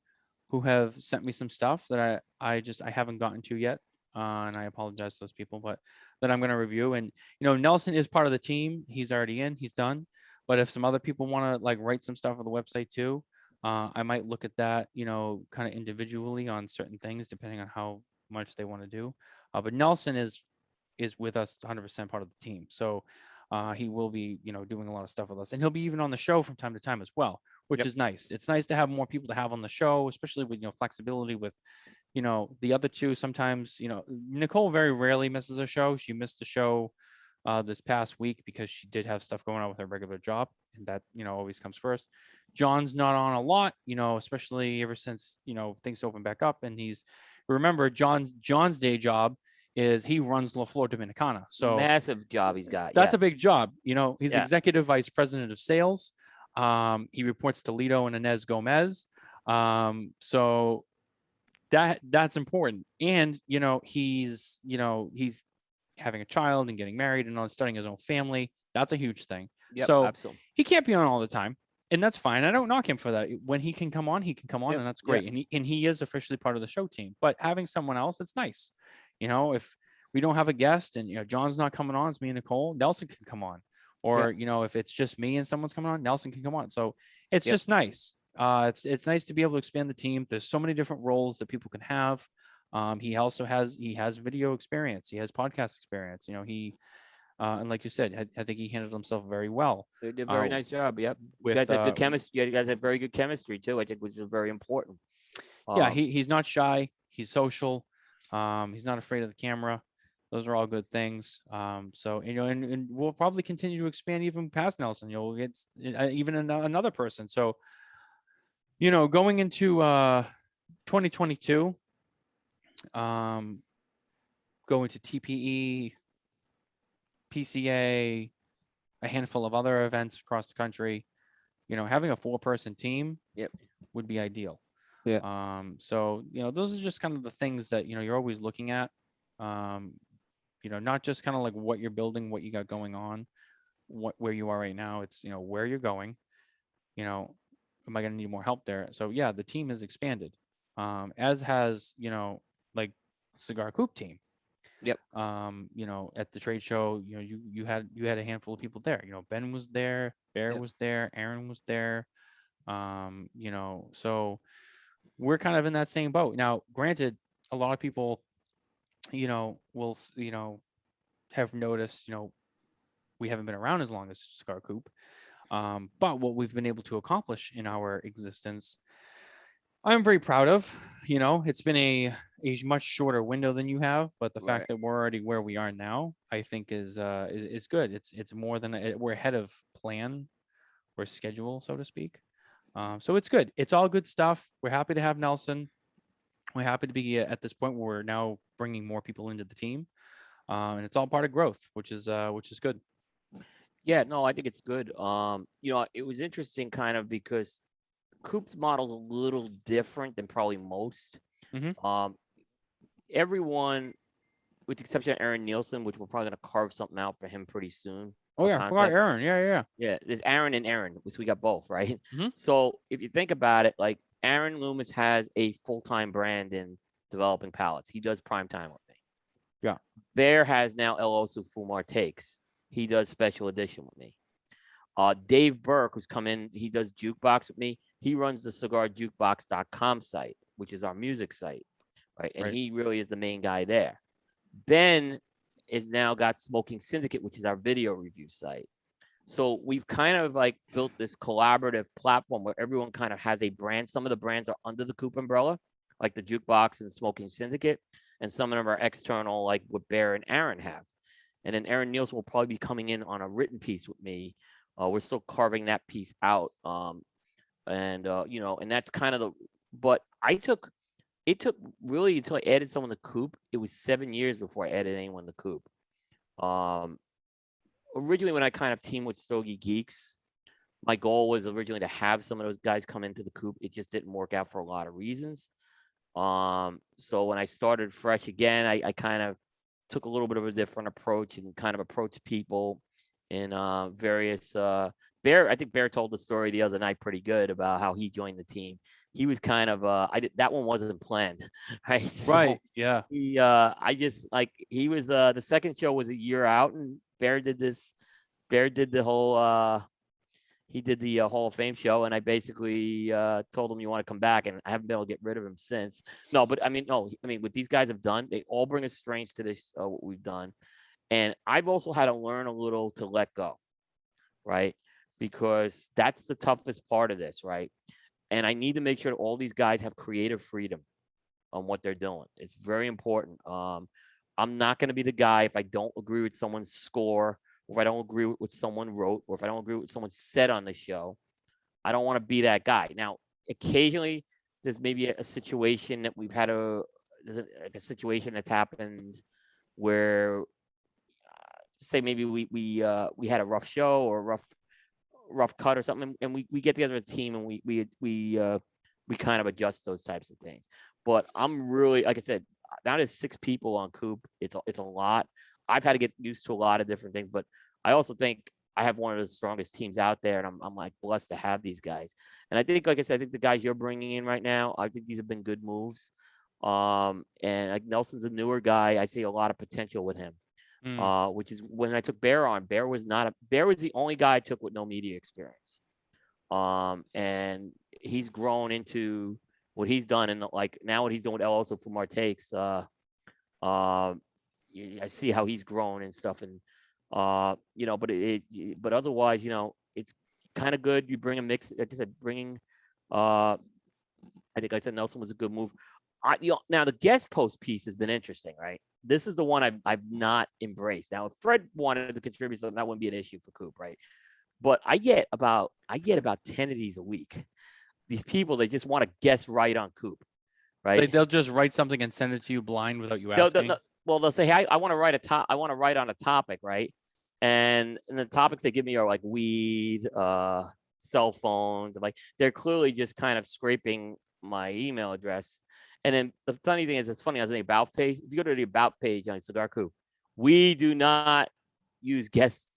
who have sent me some stuff that I haven't gotten to yet. And I apologize to those people, but that I'm going to review. And Nelson is part of the team. He's already in. He's done. But if some other people want to like write some stuff on the website too, I might look at that, kind of individually on certain things depending on how much they want to do. But Nelson is with us 100% part of the team. So he will be, doing a lot of stuff with us, and he'll be even on the show from time to time as well, which Yep. is nice. It's nice to have more people to have on the show, especially with flexibility with the other two. Sometimes Nicole very rarely misses a show. She missed a show this past week because she did have stuff going on with her regular job, and that always comes first. John's not on a lot, especially ever since things open back up, and remember John's day job is he runs La Flor Dominicana, so Massive job he's got. that's a Yes. big job. He's Yeah. executive vice president of sales. He reports to Lito and Inez Gomez. So that's important. And he's having a child and getting married and starting his own family. That's a huge thing. Yep. So Absolutely. he can't be on all the time. And that's fine. I don't knock him for that. When he can come on, he can come on, Yep. and that's Yep. great. And he is officially part of the show team. But having someone else, it's nice. If we don't have a guest and John's not coming on, it's me and Nicole, Nelson can come on. Or if it's just me and someone's coming on, Nelson can come on. So it's Yep. just nice. It's nice to be able to expand the team. There's so many different roles that people can have. He also has video experience. He has podcast experience. And like you said, I think he handled himself very well. They did a very nice job. Yep. With, You guys had good chemistry. Yeah, you guys had very good chemistry too. I think which is very important. Yeah, he's not shy. He's social. He's not afraid of the camera. Those are all good things. So and we'll probably continue to expand even past Nelson. You'll get even another person. So going into 2022, going to TPE, PCA, a handful of other events across the country, having a 4-person team would be ideal. Yeah. So those are just kind of the things that you're always looking at. Not just kind of like what you're building, what you got going on, where you are right now. It's where you're going. Am I going to need more help there? So yeah, the team has expanded, as has like Cigar Coop team. Yep. At the trade show, you had a handful of people there. Ben was there, Bear was there, Aaron was there. So we're kind of in that same boat. Now, granted, a lot of people, will, have noticed, we haven't been around as long as Cigar Coop. But what we've been able to accomplish in our existence, I'm very proud of. It's been a much shorter window than you have, but the fact that we're already where we are now, I think is good. It's more than we're ahead of plan or schedule, so to speak. So it's good. It's all good stuff. We're happy to have Nelson. We're happy to be at this point where we're now bringing more people into the team, and it's all part of growth, which is good. Yeah. No, I think it's good. It was interesting, kind of because Coop's model's a little different than probably most. Mhm. Everyone, with the exception of Aaron Nielsen, which we're probably going to carve something out for him pretty soon. Oh yeah, I forgot Aaron. Yeah. Yeah, there's Aaron and Aaron, which we got both, right? Mhm. So if you think about it, like Aaron Loomis has a full-time brand in developing pallets. He does prime time with me. Yeah. Bear has now El Oso Fumar Takes. He does special edition with me. Dave Burke, who's come in, he does jukebox with me. He runs the cigarjukebox.com site, which is our music site, right? And he really is the main guy there. Ben is now got Smoking Syndicate, which is our video review site. So we've kind of like built this collaborative platform where everyone kind of has a brand. Some of the brands are under the Coop umbrella, like the Jukebox and Smoking Syndicate, and some of them are external, like what Bear and Aaron have. And then Aaron Nielsen will probably be coming in on a written piece with me We're still carving that piece out. And and that's kind of the. But it took really until I added someone to Coop. It was 7 years before I added anyone to Coop. Um, Originally when I kind of teamed with Stogie Geeks, my goal was originally to have some of those guys come into the Coop. It just didn't work out for a lot of reasons. So when I started fresh again, I kind of took a little bit of a different approach and kind of approached people in various Bear. I think Bear told the story the other night pretty good about how he joined the team. He was kind of that one wasn't planned, right? So Right. Yeah. I just like he was the second show was a year out, and Bear did this. Bear did the whole he did the Hall of Fame show, and I basically told him, "You want to come back?" And I haven't been able to get rid of him since. No, but I mean, no, I mean, what these guys have done, they all bring a strength to this. What we've done, and I've also had to learn a little to let go, right? Because that's the toughest part of this, right? And I need to make sure that all these guys have creative freedom on what they're doing. It's very important. I'm not going to be the guy if I don't agree with someone's score, or if I don't agree with what someone wrote, or if I don't agree with what someone said on the show. I don't want to be that guy. Now, occasionally, there's maybe a situation that we've had like a situation that's happened where, say, maybe we had a rough show or a rough cut or something, and we get together as a team and we kind of adjust those types of things. But I'm really, like I said, now there's 6 people on Coop. It's a lot. I've had to get used to a lot of different things, but I also think I have one of the strongest teams out there, and I'm like blessed to have these guys. And I think, like I said, I think the guys you're bringing in right now, I think these have been good moves. And like Nelson's a newer guy. I see a lot of potential with him. Mm. Which is when I took Bear on. Bear was the only guy I took with no media experience. And he's grown into what he's done, and like now what he's doing with also from our takes. I see how he's grown and stuff, and but otherwise, it's kind of good. You bring a mix, like I said, bringing. I think I said Nelson was a good move. Now the guest post piece has been interesting, right? This is the one I've not embraced. Now, if Fred wanted to contribute something, that wouldn't be an issue for Coop, right? But I get about 10 of these a week. These people, they just want to guess right on Coop, right? They'll just write something and send it to you blind without you They'll, asking. well, they'll say, "Hey, I want to write I want to write on a topic, right?" And the topics they give me are like weed, cell phones. Like they're clearly just kind of scraping my email address. And then the funny thing is, it's funny. I was on the about page. If you go to the about page on Cigar Coop, we do not use guest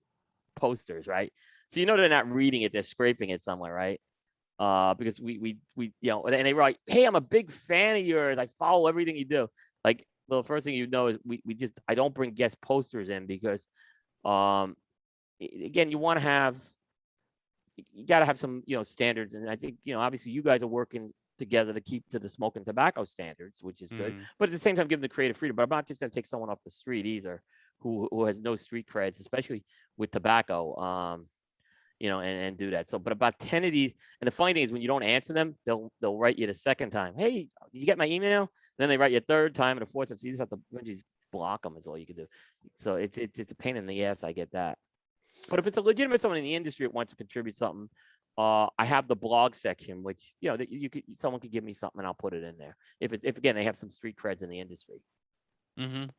posters, right? So they're not reading it; they're scraping it somewhere, right? Because and they write, "Hey, I'm a big fan of yours. I follow everything you do." Like, well, the first thing is I don't bring guest posters in because, um, again, you got to have some standards, and I think obviously you guys are working together to keep to the smoke and tobacco standards, which is good. But at the same time, give them the creative freedom. But I'm not just going to take someone off the street either, who has no street creds, especially with tobacco. And do that. So, but about 10 of these, and the funny thing is when you don't answer them, they'll write you the second time. "Hey, did you get my email?" And then they write you a third time and a fourth time. So you just have to just block them is all you can do. So it's a pain in the ass. I get that. But if it's a legitimate someone in the industry that wants to contribute something, I have the blog section, which that someone could give me something and I'll put it in there. If again they have some street creds in the industry. Mm-hmm.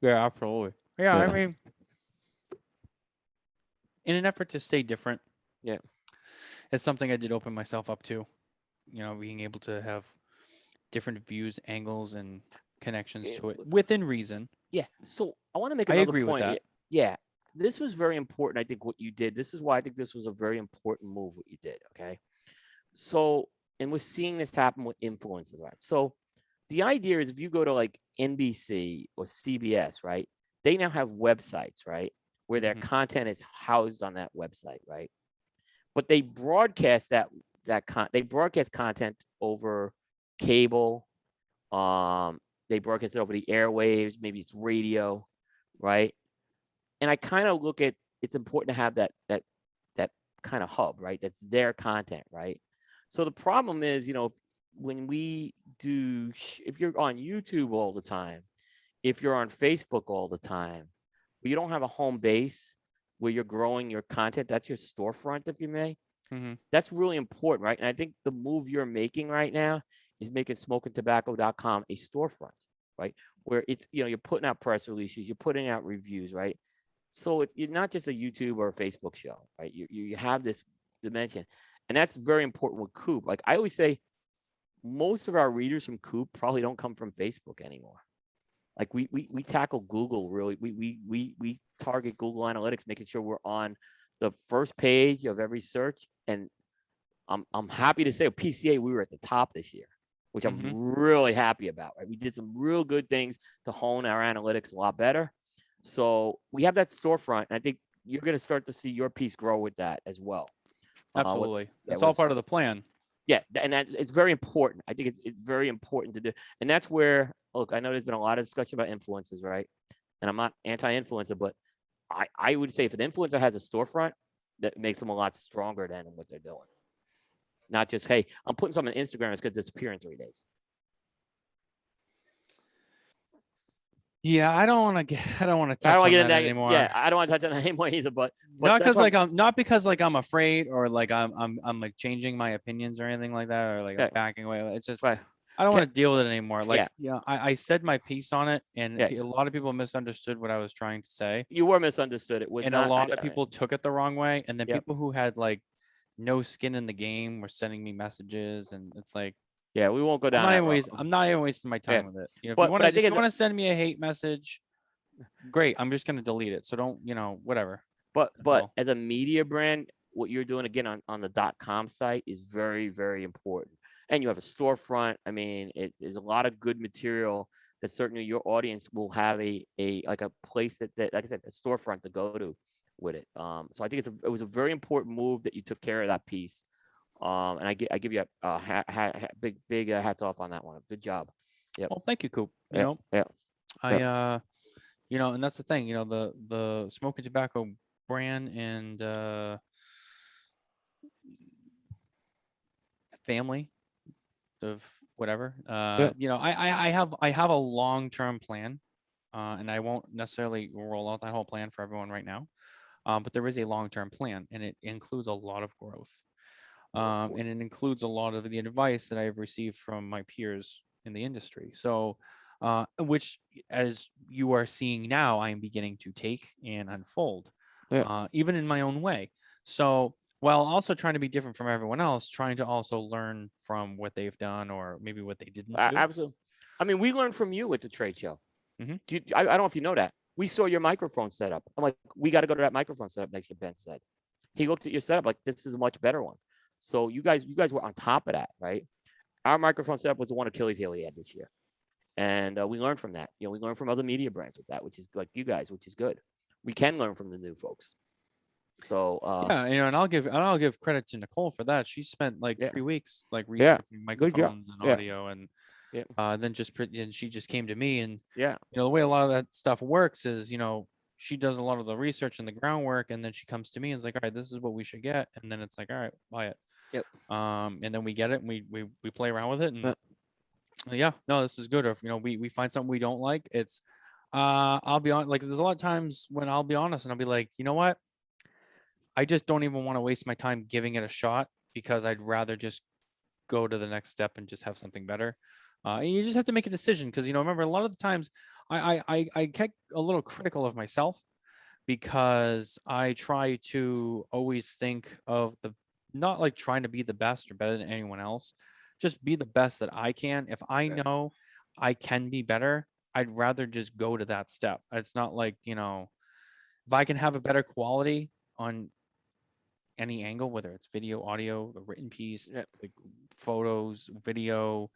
Yeah, absolutely. Yeah, I mean, in an effort to stay different, Yeah. it's something I did open myself up to. Being able to have different views, angles, and connections to it within reason. Yeah. So I want to make I another agree with point. that. Yeah. This was very important. I think what you did. This is why I think this was a very important move. What you did. Okay. So, and we're seeing this happen with influencers, right? So, the idea is if you go to like NBC or CBS, right? They now have websites, right, where their Mm-hmm. content is housed on that website, right? But they broadcast they broadcast content over cable. They broadcast it over the airwaves. Maybe it's radio, right? And I kind of look at it's important to have that kind of hub, right? That's their content, right? So the problem is, when we do, if you're on YouTube all the time, if you're on Facebook all the time, but you don't have a home base, where you're growing your content. That's your storefront, if you may. Mm-hmm. That's really important, right? And I think the move you're making right now is making smokintabacco.com a storefront, right? Where it's, you're putting out press releases, you're putting out reviews, right? So you're not just a YouTube or a Facebook show, right? You have this dimension. And that's very important with Coop. Like I always say, most of our readers from Coop probably don't come from Facebook anymore. Like we tackle Google really. We target Google Analytics, making sure we're on the first page of every search. And I'm happy to say, PCA, we were at the top this year, which I'm Mm-hmm. really happy about. Right, we did some real good things to hone our analytics a lot better. So we have that storefront, and I think you're going to start to see your piece grow with that as well. Absolutely. That's all What's part of the plan. Yeah, and it's very important. I think it's very important to do, and that's where, look, I know there's been a lot of discussion about influencers, right? And I'm not anti-influencer, but I would say if an influencer has a storefront, that makes them a lot stronger than what they're doing. Not just, hey, I'm putting something on Instagram, it's going to disappear in 3 days. Yeah, I don't want to get I don't want to I don't touch want on to get that into that. anymore. Yeah, I don't want to touch on that anymore either. But Not that's because not because like I'm afraid or like I'm like changing my opinions or anything like that or like Yeah. I'm backing away. It's just right. I don't Can- want to deal with it anymore. Like, Yeah. you know, I said my piece on it, and Yeah. a lot of people misunderstood what I was trying to say, You were misunderstood. It was and not. a lot of people took it the wrong way. And then Yep. people who had like no skin in the game were sending me messages, and it's like, Yeah, we won't go down that road. I'm not even wasting my time Yeah. with it. You know, But I if think you it's want to send me a hate message, great. I'm just gonna delete it. So don't, whatever. but That's all. as a media brand, what you're doing again on the .com site is very, very important. And you have a storefront. I mean, it is a lot of good material that certainly your audience will have a like a place that like I said, a storefront to go to with it. So I think it was a very important move that you took care of that piece. And I give you a big hats off on that one. Good job. Yep. Well, thank you, Coop. You Yeah. know, Yeah. I and that's the thing, the Smokin Tabacco brand and family of whatever. Yeah. I have a long-term plan, and I won't necessarily roll out that whole plan for everyone right now. But there is a long-term plan, and it includes a lot of growth. And it includes a lot of the advice that I've received from my peers in the industry. So, which, as you are seeing now, I am beginning to take and unfold, even in my own way. So, while also trying to be different from everyone else, trying to also learn from what they've done or maybe what they didn't do. Absolutely. I mean, we learned from you at the trade show. Mhm. I don't know if you know that. We saw your microphone setup. I'm like, we got to go to that microphone setup next year, Ben said. He looked at your setup like, this is a much better one. So you guys were on top of that, right? Our microphone setup was the one Achilles heel he had this year. And we learned from that. We learned from other media brands with that, which is like you guys, which is good. We can learn from the new folks. So yeah, and I'll give credit to Nicole for that. She spent like 3 weeks like researching microphones and audio, and then she just came to me, and the way a lot of that stuff works is she does a lot of the research and the groundwork, and then she comes to me and is like, all right, this is what we should get, and then it's like, all right, buy it. And then we get it, and we play around with it, and no, this is good. Or if we find something we don't like, it's I'll be on, like, there's a lot of times when I'll be honest and I'll be like, you know what, I just don't even want to waste my time giving it a shot, because I'd rather just go to the next step and just have something better. And you just have to make a decision, because remember, a lot of the times I get a little critical of myself, because I try to always think of not like trying to be the best or better than anyone else, just be the best that I can. If I know I can be better, I'd rather just go to that step. It's not like, if I can have a better quality on any angle, whether it's video, audio, the written piece, like photos, video,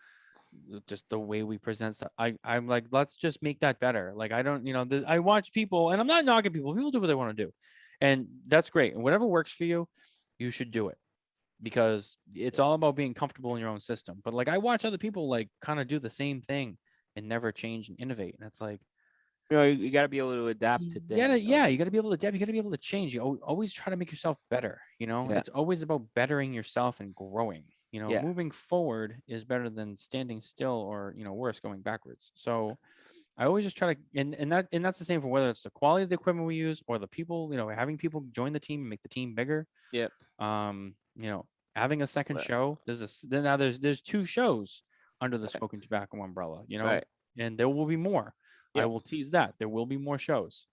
just the way we present stuff, I'm like, let's just make that better. Like, I don't, I watch people, and I'm not knocking people do what they want to do, and that's great, and whatever works for you, you should do it, because it's all about being comfortable in your own system. But like, I watch other people like kind of do the same thing and never change and innovate, and it's like, you got to be able to adapt to things. You got to be able to adapt. You got to be able to change. You always try to make yourself better. It's always about bettering yourself and growing. Moving forward is better than standing still, or worse, going backwards. So I always just try to, and that's the same for whether it's the quality of the equipment we use or the people, having people join the team and make the team bigger. Yep. Having a second show. There's two shows under the Right. Smoking Tobacco umbrella, Right. and there will be more. I Yep. will tease that there will be more shows.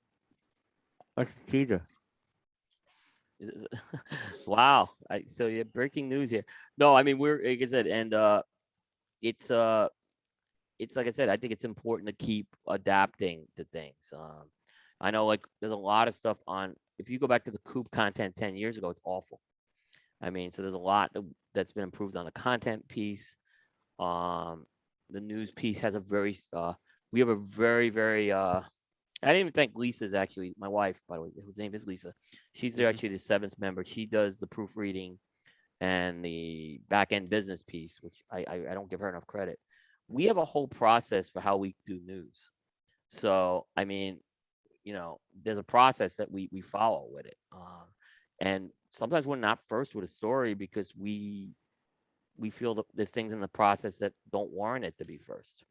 What's the teaser? Wow. So yeah, breaking news here. No, I mean we're like I said, and it's like I said, I think it's important to keep adapting to things. I know like there's a lot of stuff on. If you go back to the Coop content 10 years ago, it's awful. I mean, so there's a lot that's been improved on the content piece. The news piece has a very we have a very very I didn't even think Lisa's actually my wife, by the way, whose name is Lisa. She's Mhm. actually the seventh member. She does the proofreading and the back end business piece, which I don't give her enough credit. We have a whole process for how we do news. So I mean, there's a process that we follow with it. And sometimes we're not first with a story because we feel that there's things in the process that don't warrant it to be first.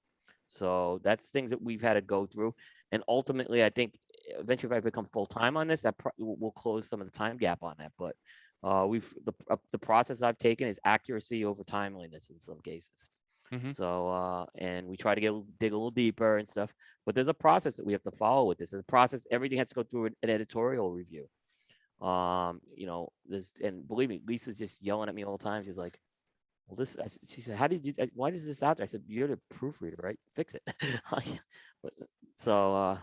So that's things that we've had to go through. And ultimately, I think eventually, if I become full time on this, that will close some of the time gap on that. But the process I've taken is accuracy over timeliness in some cases. Mhm. So and we try to dig a little deeper and stuff. But there's a process that we have to follow with this. There's a process. Everything has to go through an editorial review. This and believe me, Lisa's just yelling at me all the time. She's like, well, she said, how did you, why is this out there? I said, you're the proofreader, right? Fix it. But, so,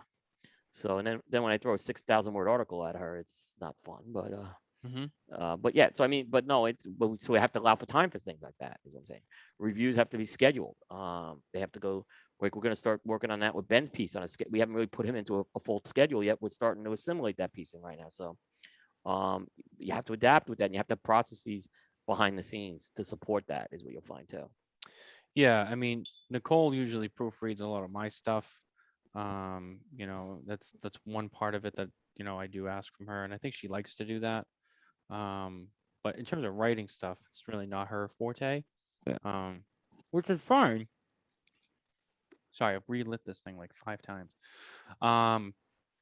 and then when I throw a 6,000 word article at her, it's not fun, Mhm. but yeah, so I mean, but no, so we have to allow for time for things like that, is what I'm saying. Reviews have to be scheduled. They have to go, like, we're going to start working on that with Ben's piece on a schedule. We haven't really put him into a full schedule yet. We're starting to assimilate that piece in right now. So, you have to adapt with that, and you have to have processes behind the scenes to support that, is what you'll find too. Yeah, I mean, Nicole usually proofreads a lot of my stuff. That's one part of it that I do ask from her, and I think she likes to do that. But in terms of writing stuff, it's really not her forte. Yeah. Which is fine. Sorry, I've relit this thing like 5 times.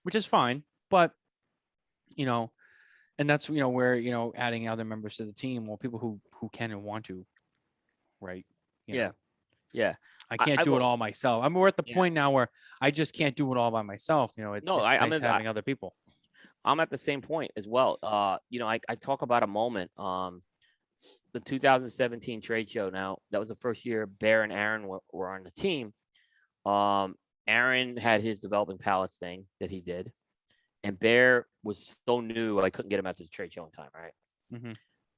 Which is fine, but you know, and that's where adding other members to the team, well, people who can and want to, right? Yeah. Yeah. I can't I do it will. all myself. I'm we're at the Yeah. point now where I just can't do it all by myself. No, It's I'm nice having other people. I'm at the same point as well. I talk about a moment. The 2017 trade show. Now that was the first year Bear and Aaron were on the team. Aaron had his developing pallets thing that he did, and Bear was so new I couldn't get him out to the trade show in time, right? Mm-hmm.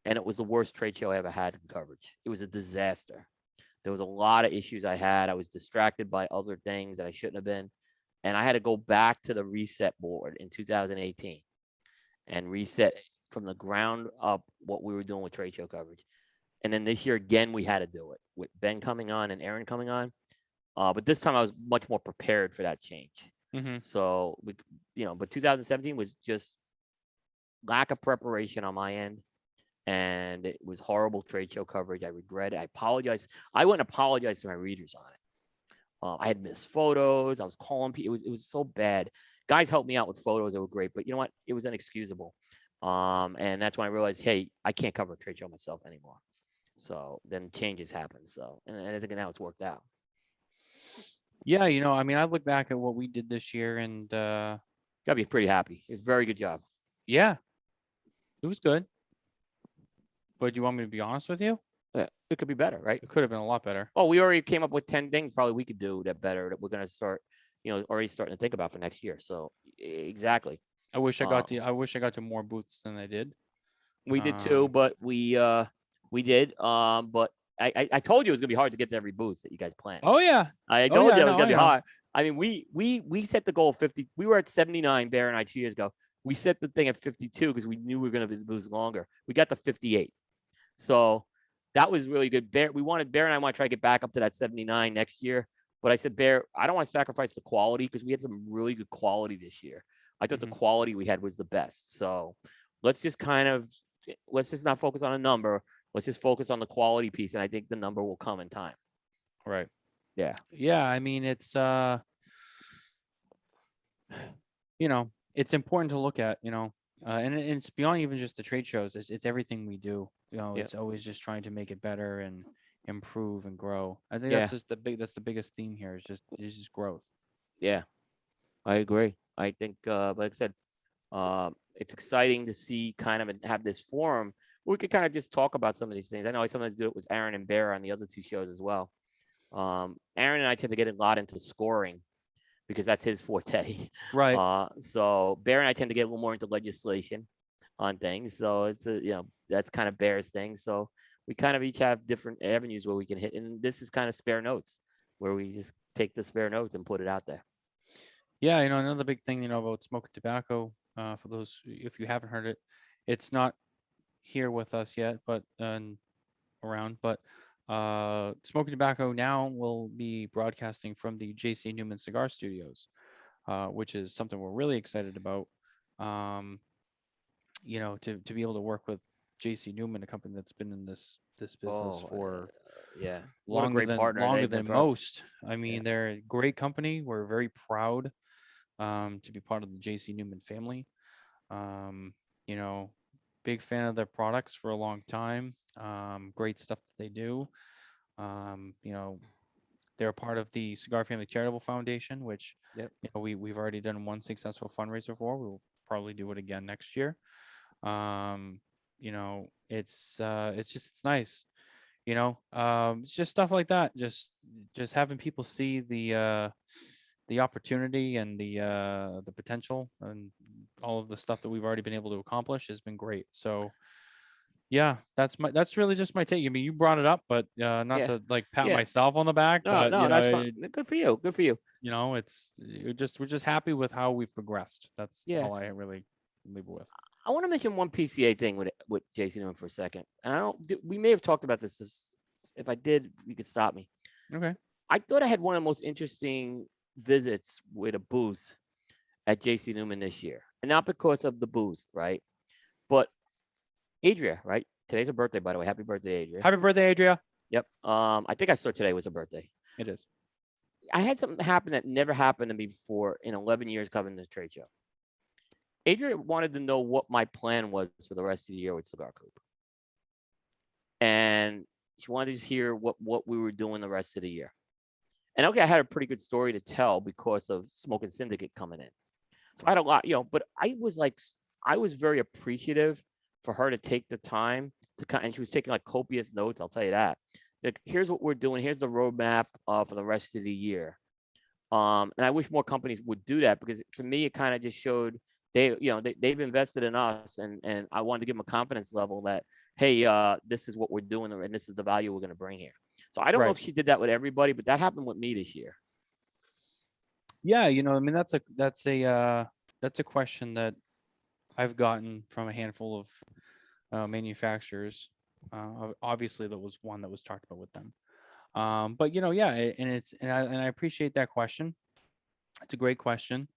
And it was the worst trade show I ever had in coverage. It was a disaster. There was a lot of issues I had. I was distracted by other things that I shouldn't have been. And I had to go back to the reset board in 2018 and reset from the ground up what we were doing with trade show coverage. And then this year again, we had to do it with Ben coming on and Aaron coming on. But this time I was much more prepared for that change. Mm-hmm. So but 2017 was just lack of preparation on my end, and it was horrible trade show coverage. I regret it. I apologize. I wouldn't apologize to my readers on it. I had missed photos. I was calling people. It was so bad. Guys helped me out with photos that were great, but you know what? It was inexcusable. And that's when I realized, hey, I can't cover a trade show myself anymore. So then changes happen. So and I think now it's worked out. Yeah, I mean, I look back at what we did this year, and Gotta be pretty happy. It's a very good job. yeah, it was good. But do you want me to be honest with you? Yeah, it could be better, right? It could have been a lot better. Oh, we already came up with 10 things probably we could do that better that we're gonna start, already starting to think about for next year. So exactly. I wish I got to more booths than I did. We did too, but we did. But I told you it was gonna be hard to get to every booth that you guys planned. Oh yeah. I Oh, told yeah, you it no, was gonna I be know. hard. I mean, we set the goal of 50. We were at 79, Bear and I 2 years ago. We set the thing at 52 because we knew we were gonna be the booths longer. We got to 58. So that was really good. Bear and I want to try to get back up to that 79 next year. But I said, Bear, I don't want to sacrifice the quality because we had some really good quality this year. I thought Mhm. the quality we had was the best. So let's just not focus on a number. Let's just focus on the quality piece. And I think the number will come in time. Right. Yeah. Yeah, I mean, it's it's important to look at, and it's beyond even just the trade shows. It's everything we do. Yeah. It's always just trying to make it better and improve and grow. I think Yeah. that's the biggest theme here is just growth. Yeah. I agree. I think, like I said, it's exciting to see kind of have this forum where we could kind of just talk about some of these things. I know I sometimes do it with Aaron and Bear on the other two shows as well. Aaron and I tend to get a lot into scoring because that's his forte. Right. So Bear and I tend to get a little more into legislation on things. So it's that's kind of Bear's thing. So we kind of each have different avenues where we can hit, and this is kind of spare notes where we just take the spare notes and put it out there. Yeah, another big thing, about Smokin Tobacco, for those if you haven't heard it, it's not here with us yet, but around, but Smokin Tobacco now will be broadcasting from the JC Newman Cigar Studios, which is something we're really excited about. To be able to work with JC Newman, a company that's been in this business Oh, for yeah. What a longer great than partner they've been for us. most. I mean, they're a great company. We're very proud to be part of the JC Newman family. Um, you know, Big fan of their products for a long time. Great stuff that they do. Um, you know, they're a part of the Cigar Family Charitable Foundation, which Yep. we've already done one successful fundraiser for. We will probably do it again next year. It's nice. It's just stuff like that. Just having people see the opportunity and the potential and all of the stuff that we've already been able to accomplish has been great. So yeah, that's really just my take. I mean, you brought it up, but not Yeah. to like pat Yeah. myself on the back, No, but no, that's fine. Good for you. Good for you. we're just happy with how we've progressed. That's Yeah. all I really leave it with. I want to mention one PCA thing with Jason doing for a second, and I don't. We may have talked about this. If I did, you could stop me. Okay. I thought I had one of the most interesting visits with a booth at JC Newman this year, and not because of the booth, right? But Adria, right? Today's her birthday, by the way. Happy birthday, Adria. Happy birthday, Adria. Yep. I think I saw today was her birthday. It is. I had something happen that never happened to me before in 11 years covering the trade show. Adria wanted to know what my plan was for the rest of the year with Cigar Coop. And she wanted to hear what we were doing the rest of the year. And okay, I had a pretty good story to tell because of Smokin Syndicate coming in. So I had a lot, but I was very appreciative for her to take the time and she was taking like copious notes. I'll tell you that. Like, here's what we're doing. Here's the roadmap for the rest of the year. And I wish more companies would do that because for me, it kind of just showed they've invested in us, and I wanted to give them a confidence level that, hey, this is what we're doing, and this is the value we're going to bring here. So I don't know if she did that with everybody, but that happened with me this year. Yeah, I mean that's a question that I've gotten from a handful of manufacturers. Obviously, that was one that was talked about with them. But and I appreciate that question. It's a great question.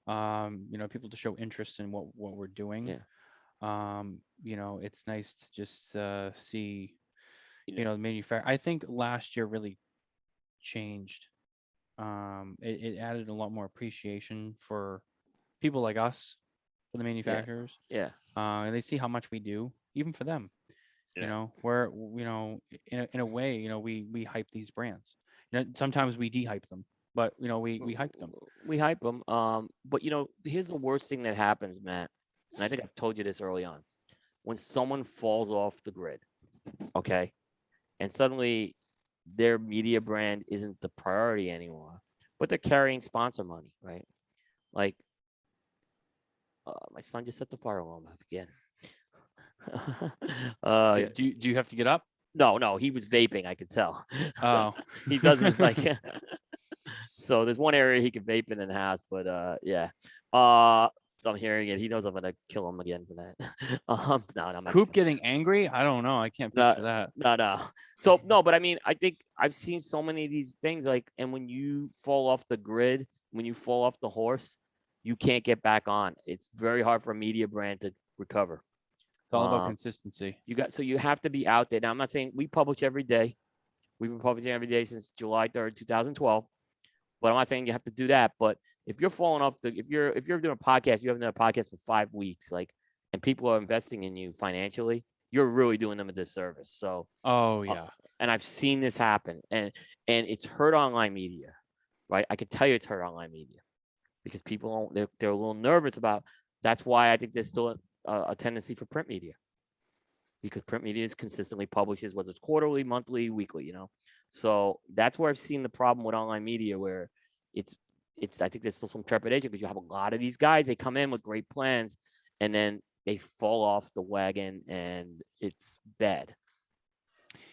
People to show interest in what we're doing. Yeah. It's nice to just see, the manufacturer. I think last year really changed. It added a lot more appreciation for people like us, for the manufacturers. Yeah. And they see how much we do, even for them. Yeah. Where in a way, we hype these brands. Sometimes we de-hype them, but we hype them. We hype them. But here's the worst thing that happens, Matt. And I think I've told you this early on. When someone falls off the grid, okay, and suddenly their media brand isn't the priority anymore, but they're carrying sponsor money, right? Like, my son just set the fire alarm off again. Do you have to get up? No, he was vaping. I could tell. Oh, he does this like. So there's one area he can vape in the house, but yeah. So I'm hearing it. He knows I'm gonna kill him again for that. No. Coop getting angry? I don't know. I can't picture that. No. So no, but I mean, I think I've seen so many of these things and when you fall off the grid, when you fall off the horse, you can't get back on. It's very hard for a media brand to recover. It's all about consistency. You have to be out there. Now, I'm not saying we publish every day. We've been publishing every day since July 3rd, 2012. But I'm not saying you have to do that. But if you're falling off if you're doing a podcast, you haven't done a podcast for 5 weeks, like, and people are investing in you financially, you're really doing them a disservice. So, Oh uh, yeah. and I've seen this happen, and it's hurt online media, right? I could tell you it's hurt online media because people don't they're a little nervous about. That's why I think there's still a tendency for print media, because print media is consistently publishes, whether it's quarterly, monthly, weekly, So that's where I've seen the problem with online media, where it's I think there's still some trepidation because you have a lot of these guys, they come in with great plans and then they fall off the wagon and it's bad.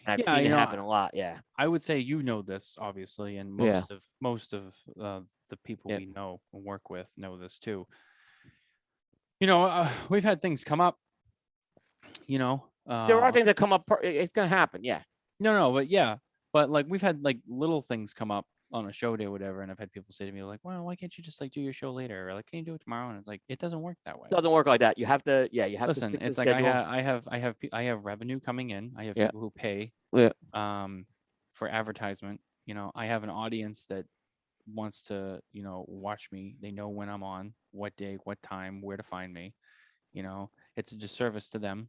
And I've Yeah, seen it happen a lot. Yeah. I would say this obviously, and Yeah. most of the people Yeah. we know and work with know this too. We've had things come up. You know, There are uh, things that come up. It's going to happen. Yeah. no, but yeah, but like we've had like little things come up on a show day or whatever, and I've had people say to me like, "Well, why can't you just like do your show later? Or like, can you do it tomorrow?" And it's like it doesn't work that way. Doesn't work like that. You have to, yeah, you have to Listen, stick to the it's like schedule. I have revenue coming in. I have Yeah. people who pay Yeah. um for advertisement. I have an audience that wants to, watch me. They know when I'm on, what day, what time, where to find me. It's a disservice to them,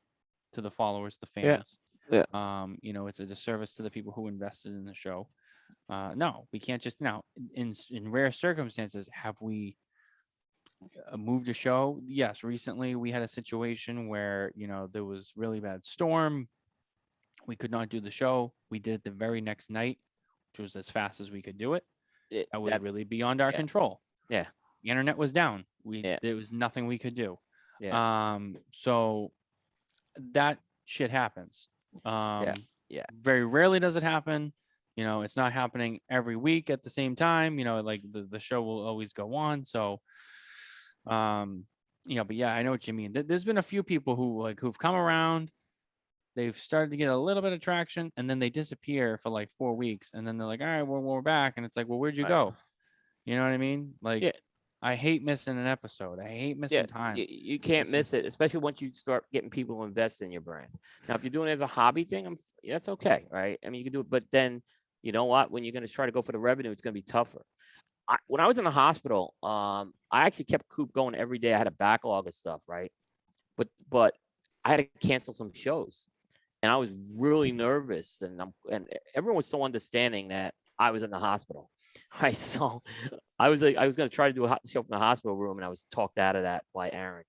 to the followers, the Yeah. fans. Yeah. It's a disservice to the people who invested in the show. No, we can't just now. In rare circumstances, have we moved a show? Yes, recently we had a situation where there was really bad storm. We could not do the show. We did it the very next night, which was as fast as we could do it. That was That's, really beyond our yeah. control. Yeah. The internet was down. Yeah. There was nothing we could do. Yeah. So that shit happens. Yeah. Yeah. Very rarely does it happen. It's not happening every week at the same time. Like the show will always go on. So, but yeah, I know what you mean. There's been a few people who've come around. They've started to get a little bit of traction, and then they disappear for like 4 weeks, and then they're like, "All right, well, we're back," and it's like, "Well, where'd you Right. go?" You know what I mean? Like, Yeah. I hate missing an episode. I hate Yeah. missing time. You can't It's miss just, it, especially once you start getting people to invest in your brand. Now, if you're doing it as a hobby thing, that's okay, right? I mean, you can do it, but then you know what? When you're going to try to go for the revenue, it's going to be tougher. When I was in the hospital, I actually kept Coop going every day. I had a backlog of stuff, right? But I had to cancel some shows, and I was really nervous, and everyone was so understanding that I was in the hospital. Right, so I was going to try to do a show from the hospital room, and I was talked out of that by Aaron.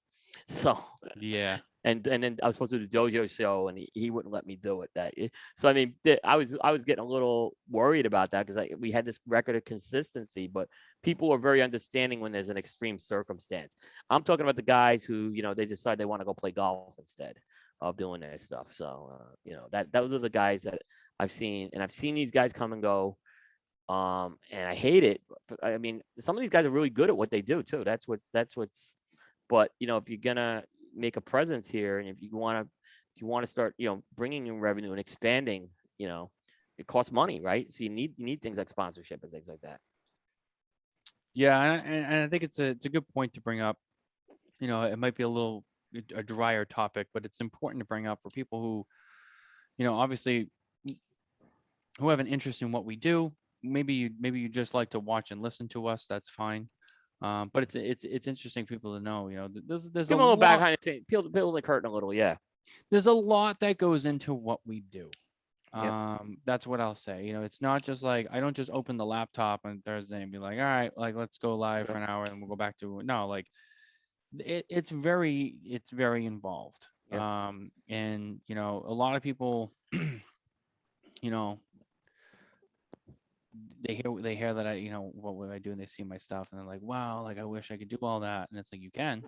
So yeah. and then I was supposed to do the JoJo show, and he wouldn't let me do it. So I mean, I was getting a little worried about that because we had this record of consistency, but people are very understanding when there's an extreme circumstance. I'm talking about the guys who they decide they want to go play golf instead of doing their stuff. So that those are the guys that I've seen, and I've seen these guys come and go. And I hate it. I mean, some of these guys are really good at what they do too. That's what's. But if you're gonna make a presence here, and if you want to start, bringing in revenue and expanding, it costs money, right? So you need things like sponsorship and things like that. Yeah, and I think it's a good point to bring up. It might be a drier topic, but it's important to bring up for people who, obviously, who have an interest in what we do. Maybe you just like to watch and listen to us. That's fine. But it's interesting for people to know. There's Give a them a little back lot. behind the peel the curtain a little, yeah. There's a lot that goes into what we do. Yep. That's what I'll say. It's not just like I don't just open the laptop on Thursday and be like, all right, like let's go live for an hour and we'll go back to no, like it's very involved. Yep. And a lot of people, you know, they hear that what would I do, and they see my stuff and they're like, wow, like I wish I could do all that. And it's like you can,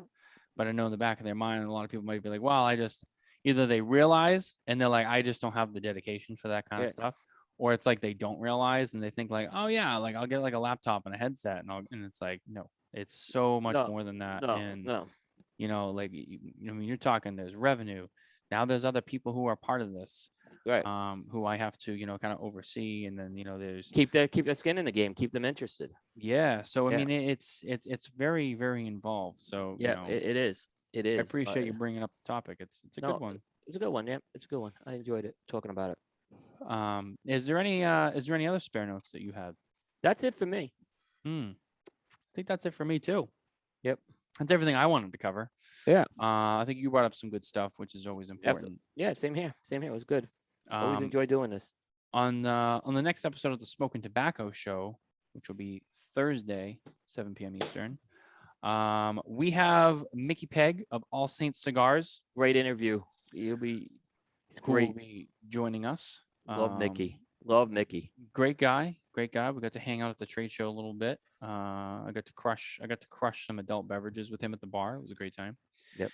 but I know in the back of their mind, a lot of people might be like, well, I just either they realize and they're like, I just don't have the dedication for that kind of stuff, or it's like they don't realize and they think like, oh yeah, like I'll get like a laptop and a headset and it's like, no, it's so much more than that. And like you're talking, there's revenue. Now there's other people who are part of this, right? Who I have to kind of oversee, and then there's keep their skin in the game, keep them interested. Yeah, so I mean it's very involved. So yeah, it is. It is. I appreciate you bringing up the topic. It's a good one. It's a good one. Yeah, it's a good one. I enjoyed it talking about it. Is there any other spare notes that you have? That's it for me. think that's it for me too. Yep. That's everything I wanted to cover. Yeah. I think you brought up some good stuff, which is always important. Yeah, same here. Same here. It was good. Always Um, enjoy doing this. on the next episode of the Smokin' Tabacco show, which will be Thursday, 7 p.m. Eastern. We have Mickey Pegg of All Saints Cigars, Great interview. He's who great. will be joining us. Love Mickey. Love Mickey. Great guy. We got to hang out at the trade show a little bit. I got to crush some adult beverages with him at the bar. It was a great time. Yep.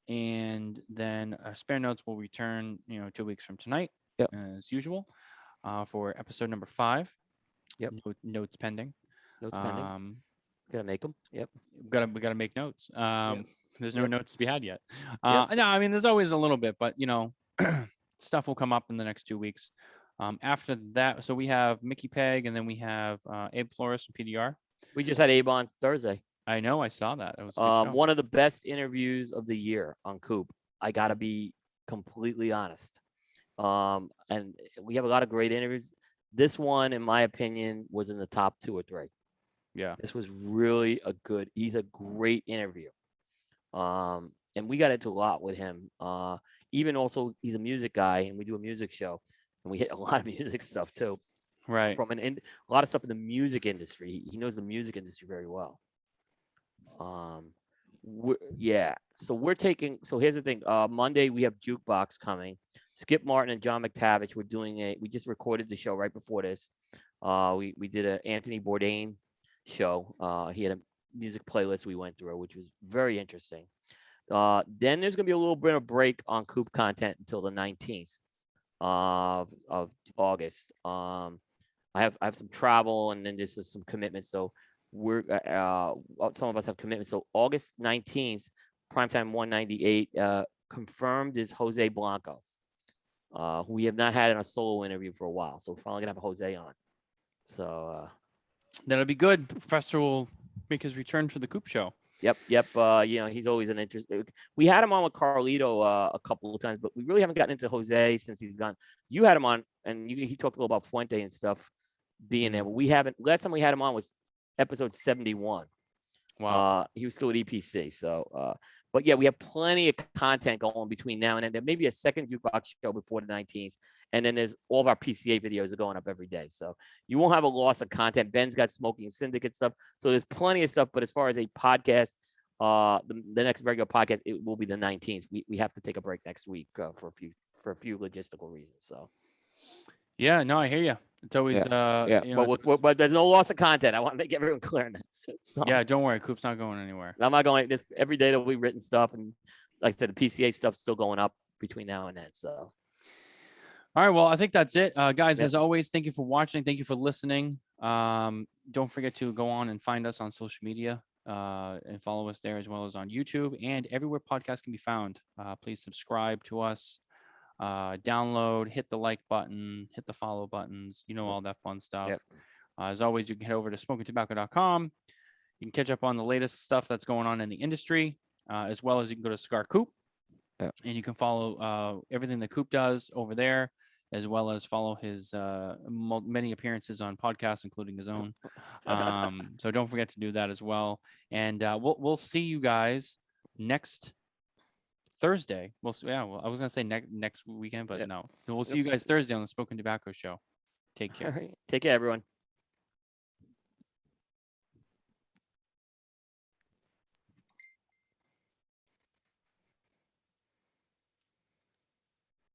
And then Spare Notes will return, 2 weeks from tonight, Yep. as usual, for episode number 5. Yep. Notes pending. Notes pending. Gotta make them. Yep. We gotta make notes. There's no Yep. notes to be had yet. Yep. No, I mean there's always a little bit, but stuff will come up in the next 2 weeks. After that, so we have Mickey Pegg, and then we have Abe Flores from PDR. We just had Abe on Thursday. I know, I saw that. It was a good show. One of the best interviews of the year on Coop. I gotta be completely honest. And we have a lot of great interviews. This one, in my opinion, was in the top 2 or 3. Yeah. This was really he's a great interview. And we got into a lot with him. Even also, he's a music guy, and we do a music show, and we hit a lot of music stuff too. Right. From a lot of stuff in the music industry. He knows the music industry very well. So we're taking. So here's the thing. Monday we have Jukebox coming. Skip Martin and John McTavish. We just recorded the show right before this. We did an Anthony Bourdain show. He had a music playlist we went through, which was very interesting. Then there's gonna be a little bit of break on Coop content until the 19th of August. I have some travel, and then there's just some commitments. So we're some of us have commitments. So August 19th, primetime 198, confirmed is Jose Blanco, who we have not had in a solo interview for a while. So we're finally gonna have Jose on. So that'll be good. The professor will make his return for the Coop show. Yep. He's always an interest. We had him on with Carlito a couple of times, but we really haven't gotten into Jose since he's gone. You had him on, and he talked a little about Fuente and stuff being there, but we haven't. Last time we had him on was episode 71. Wow. He was still at EPC. So, but yeah, we have plenty of content going between now and then. There may be a second Jukebox show before the 19th, and then there's all of our PCA videos are going up every day. So you won't have a loss of content. Ben's got Smoking Syndicate stuff. So there's plenty of stuff. But as far as a podcast, the next regular podcast, it will be the 19th. We have to take a break next week for a few logistical reasons. So. Yeah, no, I hear you. It's always but there's no loss of content. I want to make everyone clear on that. So, yeah, don't worry, Coop's not going anywhere. I'm not going. Every day there'll be written stuff, and like I said, the PCA stuff's still going up between now and then. So, all right, well, I think that's it, guys. As always, thank you for watching. Thank you for listening. Don't forget to go on and find us on social media and follow us there, as well as on YouTube and everywhere podcasts can be found. Please subscribe to us. Download, hit the like button, hit the follow buttons, all that fun stuff. Yep. As always, you can head over to smokintabacco.com. You can catch up on the latest stuff that's going on in the industry, as well as you can go to Cigar Coop, and you can follow everything that Coop does over there, as well as follow his many appearances on podcasts, including his own. So don't forget to do that as well. And we'll see you guys next Thursday. I was gonna say next weekend, but no. We'll see you guys Thursday on the Smokin' Tabacco show. Take care. All right. Take care, everyone.